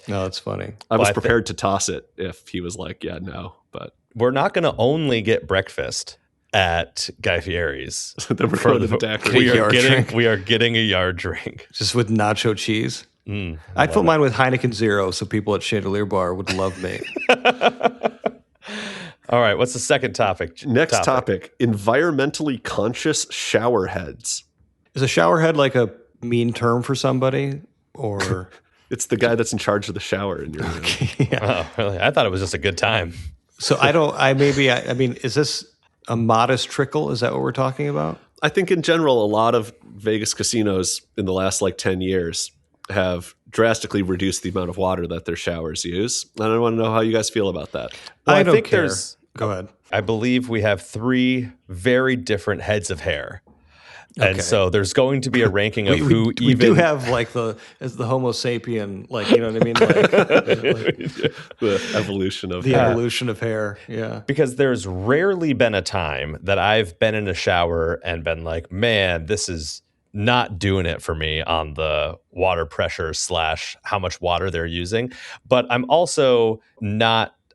No, that's funny. I was prepared to toss it if he was like, yeah, no. But we're not going to only get breakfast at Guy Fieri's. then we're going to the daiquiri. We are getting a yard drink. Just with nacho cheese. I'd put mine with Heineken Zero, so people at Chandelier Bar would love me. All right, what's the second topic? Next topic, environmentally conscious shower heads. Is a shower head like a mean term for somebody, or it's the guy that's in charge of the shower in your room? Yeah. Oh, really? I thought it was just a good time. So I mean, is this a modest trickle? Is that what we're talking about? I think in general, a lot of Vegas casinos in the last like 10 years have drastically reduced the amount of water that their showers use. And I want to know how you guys feel about that. Well, I don't think care. Go ahead. I believe we have 3 very different heads of hair. And so there's going to be a ranking of who we do have like as the Homo sapien, like, you know what I mean? Like, the evolution of evolution of hair. Yeah. Because there's rarely been a time that I've been in a shower and been like, man, this is not doing it for me on the water pressure / how much water they're using. But I'm also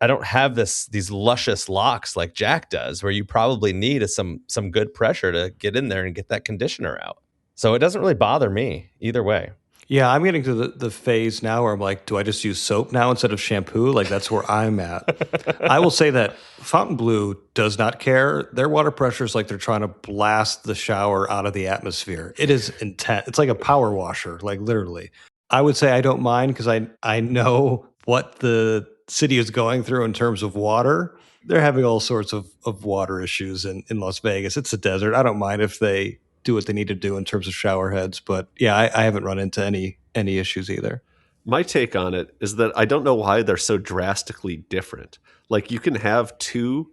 I don't have these luscious locks like Jack does, where you probably need some good pressure to get in there and get that conditioner out. So it doesn't really bother me either way. Yeah, I'm getting to the phase now where I'm like, do I just use soap now instead of shampoo? Like, that's where I'm at. I will say that Fontainebleau does not care. Their water pressure is like they're trying to blast the shower out of the atmosphere. It is intense. It's like a power washer, like literally. I would say I don't mind because I know what the city is going through in terms of water. They're having all sorts of water issues in Las Vegas. It's a desert. I don't mind if they do what they need to do in terms of shower heads, but yeah, I haven't run into any issues either. My take on it is that I don't know why they're so drastically different. Like, you can have 2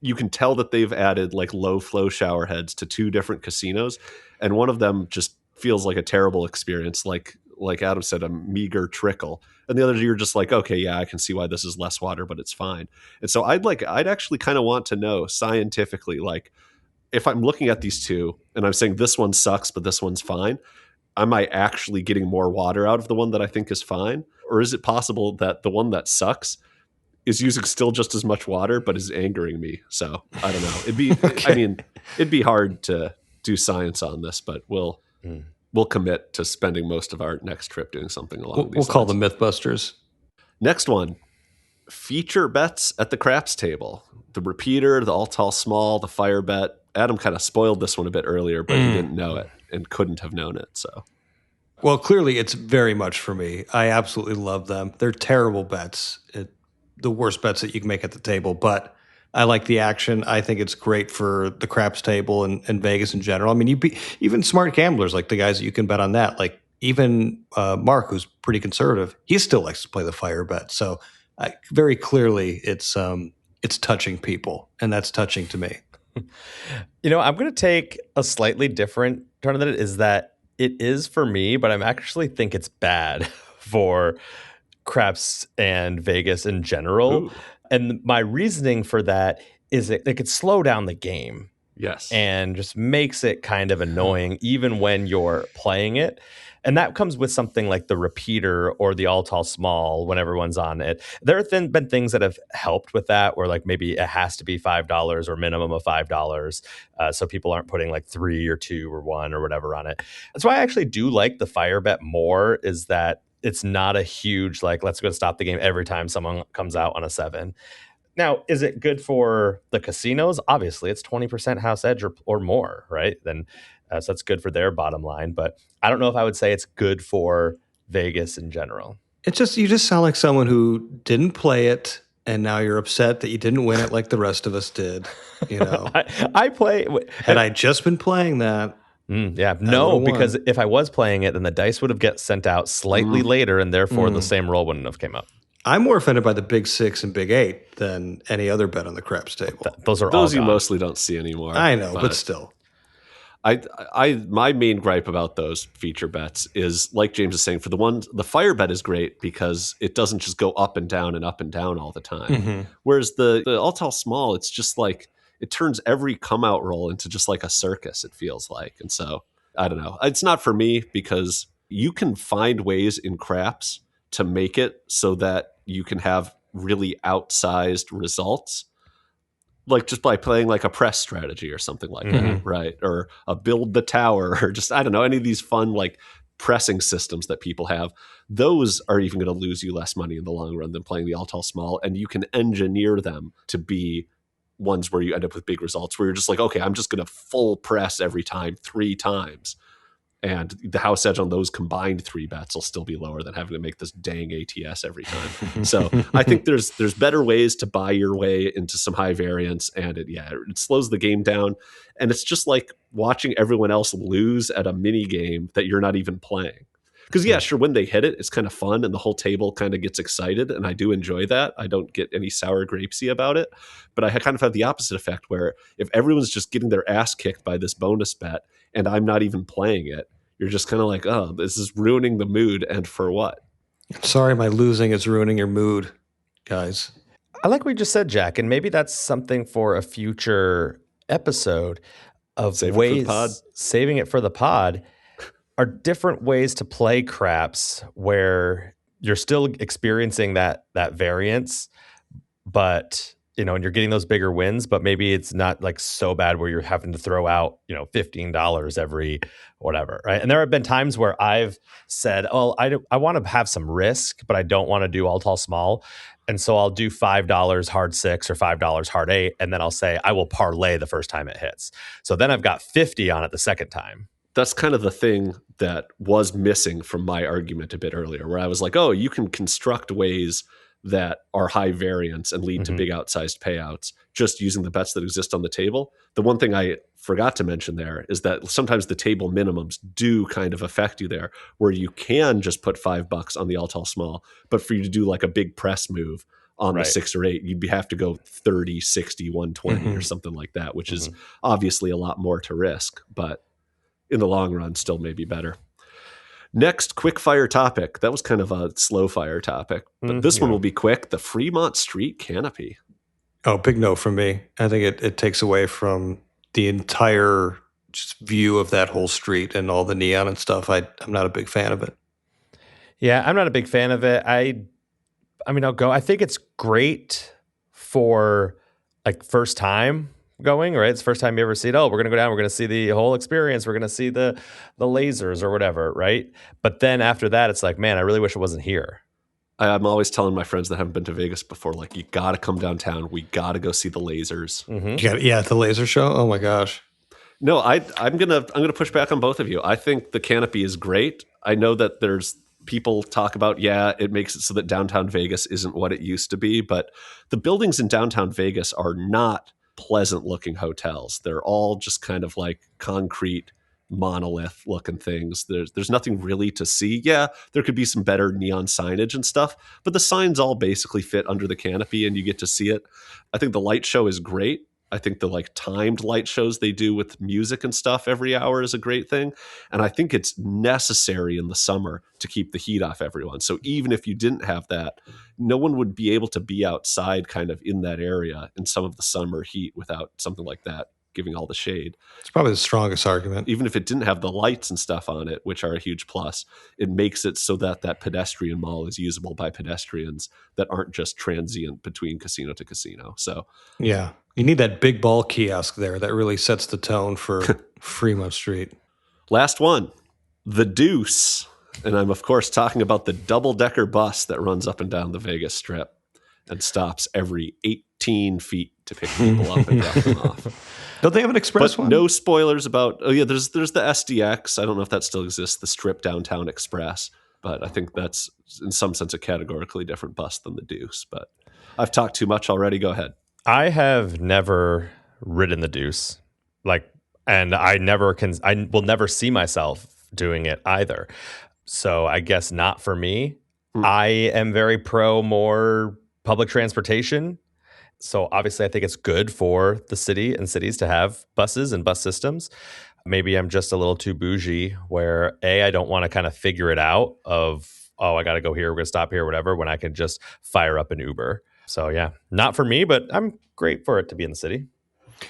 you can tell that they've added like low flow shower heads to 2 different casinos, and one of them just feels like a terrible experience, like Adam said, a meager trickle, and the other you're just like, okay, yeah, I can see why this is less water, but it's fine. And so I'd actually kind of want to know scientifically, like, if I'm looking at these two and I'm saying this one sucks but this one's fine, am I actually getting more water out of the one that I think is fine? Or is it possible that the one that sucks is using still just as much water, but is angering me? So I don't know. It'd be, Okay. I mean, it'd be hard to do science on this, but we'll commit to spending most of our next trip doing something along these We'll call lines. them Mythbusters. Next one, feature bets at the craps table. The repeater, the all tall small, the fire bet. Adam kind of spoiled this one a bit earlier, but he didn't know it and couldn't have known it. So, Well, clearly it's very much for me. I absolutely love them. They're terrible bets, the worst bets that you can make at the table, but I like the action. I think it's great for the craps table and Vegas in general. I mean, even smart gamblers, like the guys that you can bet on that, like even Mark, who's pretty conservative, he still likes to play the fire bet. So very clearly it's touching people, and that's touching to me. I'm going to take a slightly different turn of it, is that it is for me, but I actually think it's bad for craps and Vegas in general. ooh, And my reasoning for that is it could slow down the game yes. and just makes it kind of annoying even when you're playing it. And that comes with something like the repeater or the all tall small when everyone's on it. There have been things that have helped with that, where like maybe it has to be $5 or minimum of $5. So people aren't putting like 3 or 2 or 1 or whatever on it. That's why I actually do like the fire bet more, is that it's not a huge, like, let's go stop the game every time someone comes out on a 7. Now, is it good for the casinos? Obviously, it's 20% house edge or more, right? Then so that's good for their bottom line. But I don't know if I would say it's good for Vegas in general. It's just, you just sound like someone who didn't play it, and now you're upset that you didn't win it like the rest of us did. I play. Had I just been playing that, Yeah, no, would've because won. if I was playing it, then the dice would have get sent out slightly later, and therefore the same roll wouldn't have came up. I'm more offended by the big 6 and big 8 than any other bet on the craps table. Those are all Those you gone. mostly don't see anymore. I know, but still. My main gripe about those feature bets is, like James is saying, for the fire bet is great because it doesn't just go up and down all the time. Mm-hmm. Whereas the all tall small, it's just like, it turns every come out roll into just like a circus, it feels like. And so I don't know. It's not for me, because you can find ways in craps to make it so that you can have really outsized results, like just by playing like a press strategy or something like that, right? Or a build the tower, or just, I don't know, any of these fun like pressing systems that people have. Those are even going to lose you less money in the long run than playing the all tall small, and you can engineer them to be ones where you end up with big results, where you're just like, okay, I'm just going to full press every time 3 times. And the house edge on those combined 3 bets will still be lower than having to make this dang ATS every time. So I think there's better ways to buy your way into some high variance, and it slows the game down. And it's just like watching everyone else lose at a mini game that you're not even playing. Because sure, when they hit it, it's kind of fun, and the whole table kind of gets excited, and I do enjoy that. I don't get any sour grapesy about it, but I kind of have the opposite effect, where if everyone's just getting their ass kicked by this bonus bet, and I'm not even playing it, you're just kind of like, oh, this is ruining the mood, and for what? Sorry, my losing is ruining your mood, guys. I like what you just said, Jack, and maybe that's something for a future episode of saving it for the pod, are different ways to play craps where you're still experiencing that variance, but and you're getting those bigger wins, but maybe it's not like so bad where you're having to throw out, $15 every whatever, right? And there have been times where I've said, oh, I want to have some risk, but I don't want to do all tall small. And so I'll do $5 hard 6 or $5 hard 8. And then I'll say, I will parlay the first time it hits. So then I've got 50 on it the second time. That's kind of the thing that was missing from my argument a bit earlier, where I was like, oh, you can construct ways that are high variance and lead to big outsized payouts just using the bets that exist on the table. The one thing I forgot to mention there is that sometimes the table minimums do kind of affect you there, where you can just put $5 on the all tall small, but for you to do like a big press move on the Right. 6 or 8. You'd have to go 30, 60, 120 or something like that, which is obviously a lot more to risk, but in the long run, still may be better. Next, quick fire topic. That was kind of a slow fire topic, but this one will be quick. The Fremont Street canopy. Oh, big no from me. I think it takes away from the entire just view of that whole street and all the neon and stuff. I'm not a big fan of it. Yeah, I'm not a big fan of it. I mean, I'll go. I think it's great for like first time going, right? It's the first time you ever see it. Oh, we're going to go down. We're going to see the whole experience. We're going to see the lasers or whatever, right? But then after that, it's like, man, I really wish it wasn't here. I'm always telling my friends that haven't been to Vegas before, like, you got to come downtown. We got to go see the lasers. The laser show. Oh my gosh. No, I'm gonna push back on both of you. I think the canopy is great. I know that there's people talk about, it makes it so that downtown Vegas isn't what it used to be, but the buildings in downtown Vegas are not pleasant looking hotels. They're all just kind of like concrete monolith looking things. There's nothing really to see. Yeah, there could be some better neon signage and stuff, but the signs all basically fit under the canopy and you get to see it. I think the light show is great. I think the like timed light shows they do with music and stuff every hour is a great thing. And I think it's necessary in the summer to keep the heat off everyone. So even if you didn't have that, no one would be able to be outside kind of in that area in some of the summer heat without something like that giving all the shade. It's probably the strongest argument. Even if it didn't have the lights and stuff on it, which are a huge plus, it makes it so that that pedestrian mall is usable by pedestrians that aren't just transient between casino to casino. So yeah, you need that big ball kiosk there. That really sets the tone for Fremont Street. Last one, the Deuce. And I'm, of course, talking about the double-decker bus that runs up and down the Vegas Strip and stops every 18 feet to pick people up and drop them off. Don't they have an express one? No spoilers about, there's the SDX. I don't know if that still exists, the Strip Downtown Express. But I think that's, in some sense, a categorically different bus than the Deuce. But I've talked too much already. Go ahead. I have never ridden the Deuce, and I will never see myself doing it either. So I guess not for me. I am very pro more public transportation. So obviously I think it's good for the city and cities to have buses and bus systems. Maybe I'm just a little too bougie where I don't want to kind of figure it out of, I got to go here, we're going to stop here, whatever, when I can just fire up an Uber. So yeah, not for me, but I'm great for it to be in the city.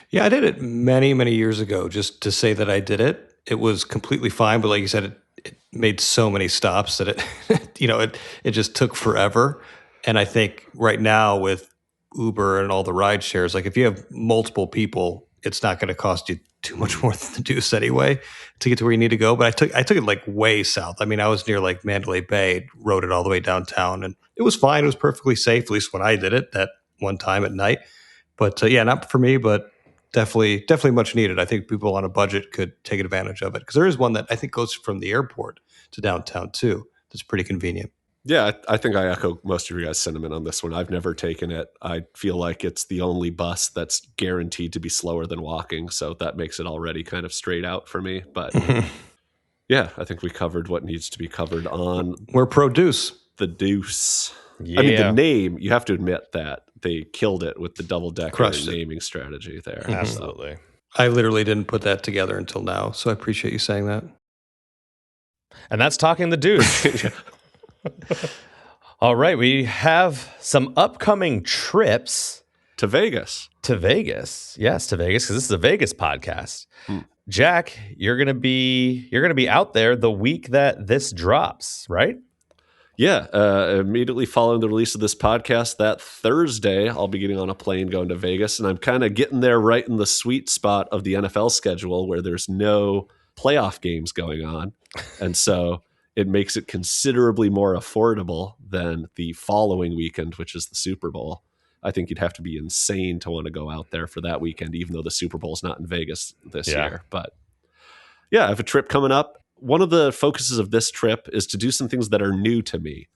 Yeah, I did it many, many years ago just to say that I did it. It was completely fine, but like you said, it made so many stops that it just took forever. And I think right now with Uber and all the ride shares, like if you have multiple people, it's not going to cost you too much more than the Deuce anyway to get to where you need to go. But I took it like way south. I mean, I was near like Mandalay Bay, rode it all the way downtown, and it was fine. It was perfectly safe, at least when I did it that one time at night. But not for me, but definitely much needed. I think people on a budget could take advantage of it because there is one that I think goes from the airport to downtown too. That's pretty convenient. Yeah, I think I echo most of your guys' sentiment on this one. I've never taken it. I feel like it's the only bus that's guaranteed to be slower than walking, so that makes it already kind of straight out for me. But yeah, I think we covered what needs to be covered on. We're pro Deuce. The Deuce. Yeah. I mean, the name, you have to admit that they killed it with the double-decker naming strategy there. Absolutely. I literally didn't put that together until now, so I appreciate you saying that. And that's Talking the Deuce. All right, we have some upcoming trips to Vegas. Yes, to Vegas, because this is a Vegas podcast. Jack, you're gonna be out there the week that this drops, right? Yeah, immediately following the release of this podcast, that Thursday, I'll be getting on a plane going to Vegas, and I'm kind of getting there right in the sweet spot of the NFL schedule where there's no playoff games going on, and so it makes it considerably more affordable than the following weekend, which is the Super Bowl. I think you'd have to be insane to want to go out there for that weekend, even though the Super Bowl's not in Vegas this year. But yeah, I have a trip coming up. One of the focuses of this trip is to do some things that are new to me.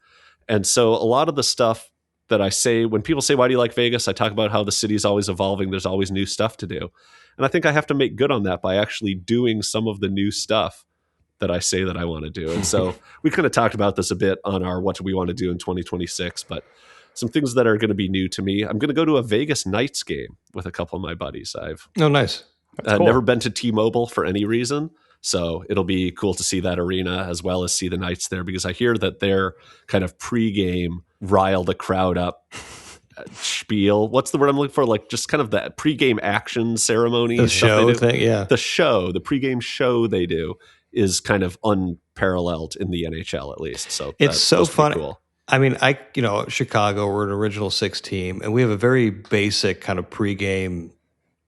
And so a lot of the stuff that I say, when people say, why do you like Vegas? I talk about how the city is always evolving. There's always new stuff to do. And I think I have to make good on that by actually doing some of the new stuff that I say that I want to do. And so we kind of talked about this a bit on our what do we want to do in 2026, but some things that are going to be new to me. I'm going to go to a Vegas Knights game with a couple of my buddies. I've nice. Cool. never been to T-Mobile for any reason. So it'll be cool to see that arena as well as see the Knights there, because I hear that their kind of pregame rile the crowd up spiel. What's the word I'm looking for? Like just kind of that pregame action ceremony. The show thing, yeah. The pregame show they do is kind of unparalleled in the NHL at least. So it's so fun. Cool. I mean, Chicago, we're an original 6 team, and we have a very basic kind of pregame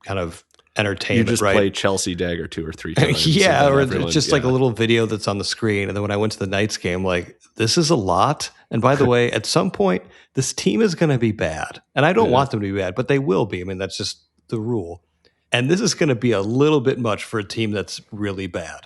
kind of entertainment. You just right? play Chelsea Dagger 2 or 3 times. Yeah, or it's just like a little video that's on the screen. And then when I went to the Knights game, like, this is a lot. And by the way, at some point, this team is going to be bad. And I don't want them to be bad, but they will be. I mean, that's just the rule. And this is going to be a little bit much for a team that's really bad.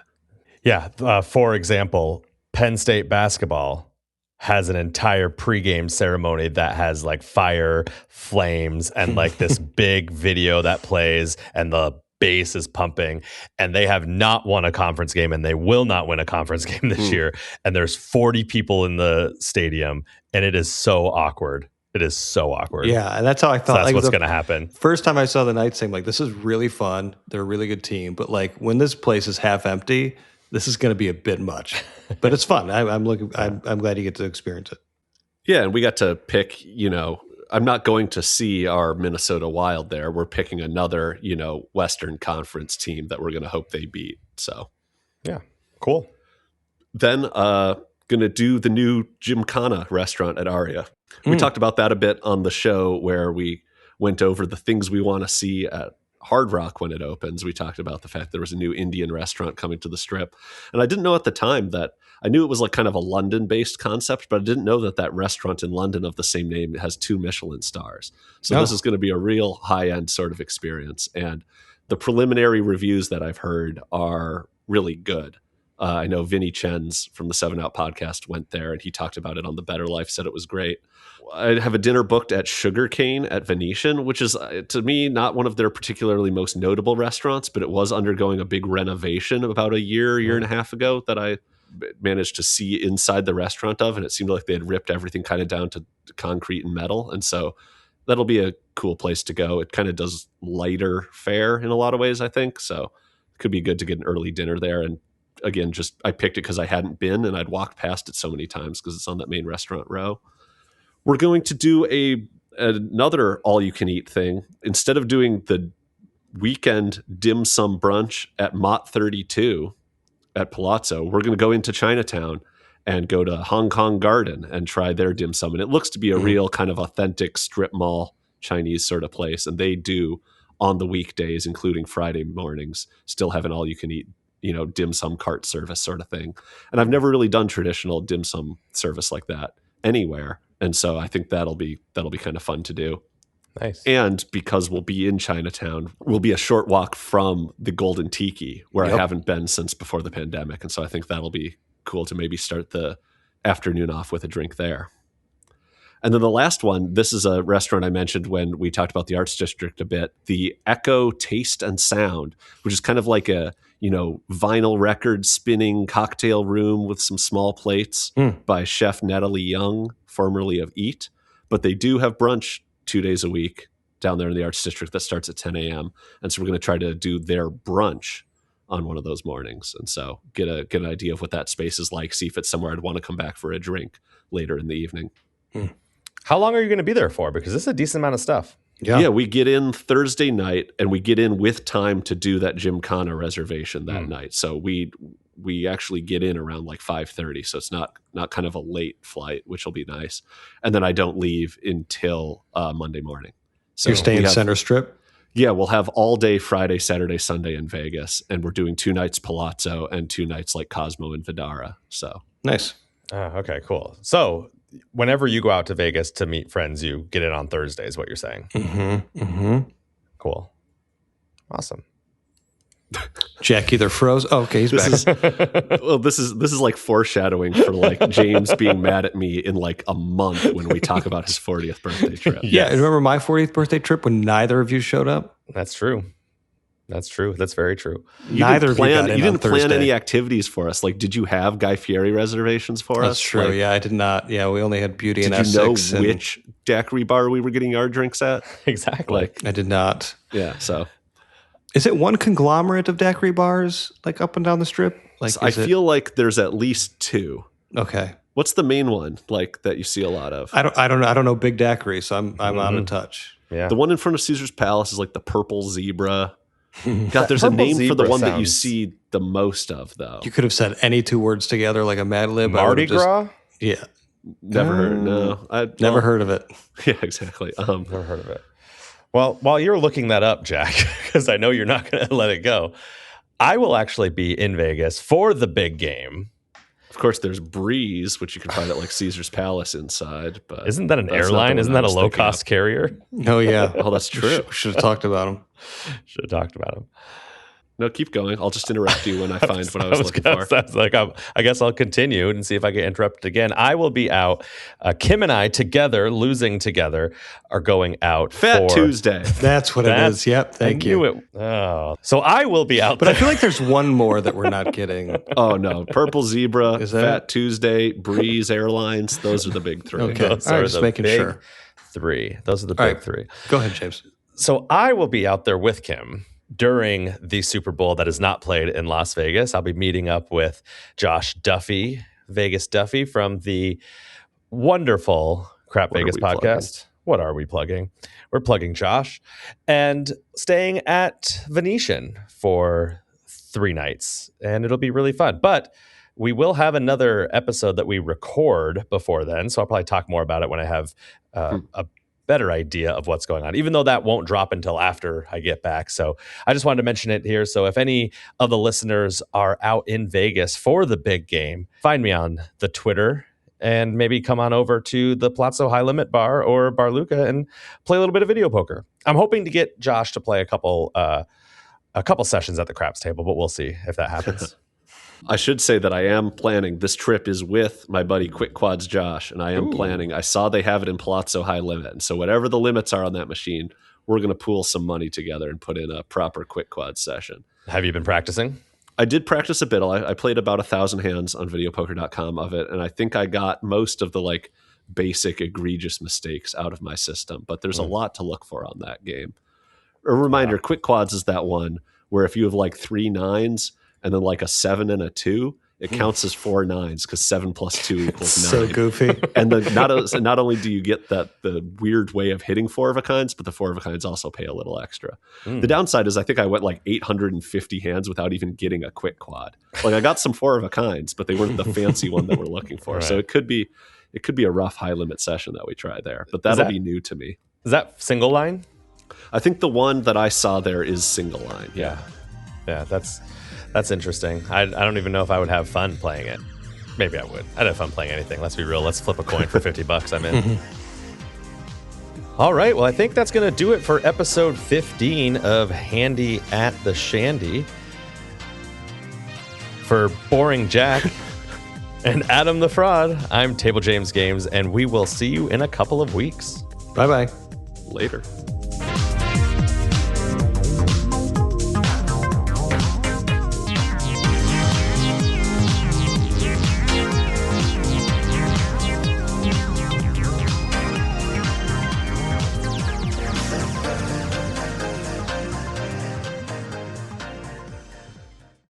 Yeah. For example, Penn State basketball has an entire pregame ceremony that has like fire, flames, and like this big video that plays, and the bass is pumping, and they have not won a conference game, and they will not win a conference game this year. And there's 40 people in the stadium, and it is so awkward. It is so awkward. Yeah, and that's how I felt. So that's like, what's going to happen. First time I saw the Knights thing, like, this is really fun. They're a really good team. But like when this place is half empty, this is going to be a bit much. But it's fun. I'm glad you get to experience it. Yeah, and we got to pick, I'm not going to see our Minnesota Wild there. We're picking another, Western Conference team that we're going to hope they beat. So, yeah, cool. Then going to do the new Gymkhana restaurant at Aria. We talked about that a bit on the show where we went over the things we want to see at Hard Rock when it opens. We talked about the fact there was a new Indian restaurant coming to the Strip. And I didn't know at the time that I knew it was like kind of a London-based concept, but I didn't know that restaurant in London of the same name has 2 Michelin stars. So this is going to be a real high-end sort of experience. And the preliminary reviews that I've heard are really good. I know Vinny Chen's from the 7 Out podcast went there, and he talked about it on The Better Life, said it was great. I have a dinner booked at Sugarcane at Venetian, which is, to me, not one of their particularly most notable restaurants, but it was undergoing a big renovation about a year and a half ago that I managed to see inside the restaurant of, and it seemed like they had ripped everything kind of down to concrete and metal. And so that'll be a cool place to go. It kind of does lighter fare in a lot of ways, I think. So it could be good to get an early dinner there. And again, I picked it because I hadn't been, and I'd walked past it so many times because it's on that main restaurant row. We're going to do another all-you-can-eat thing. Instead of doing the weekend dim sum brunch at Mott 32 at Palazzo, we're going to go into Chinatown and go to Hong Kong Garden and try their dim sum. And it looks to be a real kind of authentic strip mall Chinese sort of place. And they do, on the weekdays, including Friday mornings, still have an all-you-can-eat dim sum cart service sort of thing. And I've never really done traditional dim sum service like that anywhere. And so I think that'll be kind of fun to do. Nice. And because we'll be in Chinatown, we'll be a short walk from the Golden Tiki, where I haven't been since before the pandemic. And so I think that'll be cool to maybe start the afternoon off with a drink there. And then the last one, this is a restaurant I mentioned when we talked about the Arts District a bit, the Echo Taste and Sound, which is kind of like a, vinyl record spinning cocktail room with some small plates by Chef Natalie Young, formerly of Eat. But they do have brunch 2 days a week down there in the Arts District that starts at 10 a.m. And so we're going to try to do their brunch on one of those mornings. And so get an idea of what that space is like, see if it's somewhere I'd want to come back for a drink later in the evening. How long are you going to be there for? Because this is a decent amount of stuff. Yeah, we get in Thursday night, and we get in with time to do that Gymkhana reservation that night. So we actually get in around like 5:30, so it's not kind of a late flight, which will be nice. And then I don't leave until Monday morning. So you're staying Center Strip? Yeah, we'll have all day Friday, Saturday, Sunday in Vegas, and we're doing 2 nights Palazzo and 2 nights like Cosmo and Vidara. So nice. Okay, cool. So whenever you go out to Vegas to meet friends, you get in on Thursday is what you're saying. Cool. Awesome. Jack either froze. Oh, okay, he's back. This is like foreshadowing for like James being mad at me in like a month when we talk about his 40th birthday trip. Yeah, and remember my 40th birthday trip when neither of you showed up? That's true. That's true. That's very true. Neither of you got in You on didn't plan Thursday. any activities for us. Like, did you have Guy Fieri reservations for us? That's true. Like, Yeah, I did not. Yeah, we only had Beauty and did you know Essex. And which daiquiri bar we were getting our drinks at? Exactly. Like, I did not. yeah. So Is it one conglomerate of daiquiri bars like up and down the strip? Like, I feel like there's at least two. okay. What's the main one like that you see a lot of? I don't know Big Daiquiri, so I'm out of touch. Yeah. The one in front of Caesar's Palace is like the Purple Zebra. God, there's a Purple name for the Zebra one that you sounds- see the most of, though. You could have said any two words together like a Mad Lib. I Mardi would've just- Gras? Yeah, Never heard. No, never heard of it. Yeah, exactly. Never heard of it. Well, while you're looking that up, Jack, because I know you're not going to let it go, I will actually be in Vegas for the big game. Of course, there's Breeze, which you can find at like Caesar's Palace inside. But Isn't that an that's not the airline? one Isn't I that a was thinking low-cost carrier? Oh yeah. Oh, that's true. Should have talked about them. Should have talked about him. No, keep going. I'll just interrupt you when I find what I was looking for. That's like, I guess I'll continue and see if I get interrupted again. I will be out. Kim and I together, losing together, are going out Fat for Tuesday. That's what it is. Yep. Thank you. So I will be out. But I feel like there's one more that we're not getting. Oh no, Purple Zebra, Is that Fat it? Tuesday, Breeze Airlines. Those are the big three. Okay. Those All right, are just the making big sure. three. Those are the All big right. three. Go ahead, James. So I will be out there with Kim during the Super Bowl that is not played in Las Vegas. I'll be meeting up with Josh Duffy, Vegas Duffy from the wonderful Crap What are Vegas we podcast. What are we plugging? We're plugging Josh and staying at Venetian for 3 nights, and it'll be really fun. But we will have another episode that we record before then, so I'll probably talk more about it when I have a better idea of what's going on, even though that won't drop until after I get back. So I just wanted to mention it here. So if any of the listeners are out in Vegas for the big game, find me on the Twitter and maybe come on over to the Palazzo High Limit Bar or Bar Luca and play a little bit of video poker. I'm hoping to get Josh to play a couple sessions at the craps table, but we'll see if that happens. I should say that I am planning. This trip is with my buddy Quick Quads Josh, and I am planning. I saw they have it in Palazzo High Limit, and so whatever the limits are on that machine, we're going to pool some money together and put in a proper Quick Quads session. Have you been practicing? I did practice a bit. I played about 1,000 hands on videopoker.com of it, and I think I got most of the like basic egregious mistakes out of my system, but there's a lot to look for on that game. A reminder, Quick Quads is that one where if you have like 3 9s and then like a 7 and a 2, it counts as 4 9s because 7 plus 2 equals 9. So goofy. And not only do you get the weird way of hitting 4 of a kinds, but the 4 of a kinds also pay a little extra. The downside is I think I went like 850 hands without even getting a quick quad. Like I got some 4 of a kinds, but they weren't the fancy one that we're looking for. Right. So it could be a rough high limit session that we try there, but that'll be new to me. Is that single line? I think the one that I saw there is single line. Yeah, that's interesting. I don't even know if I would have fun playing it. Maybe I would. I'd have fun playing anything. Let's be real. Let's flip a coin for $50. I'm in. All right. Well, I think that's going to do it for episode 15 of Handy at the Shandy. For Boring Jack and Adam the Fraud, I'm Table James Games, and we will see you in a couple of weeks. Bye-bye. Later.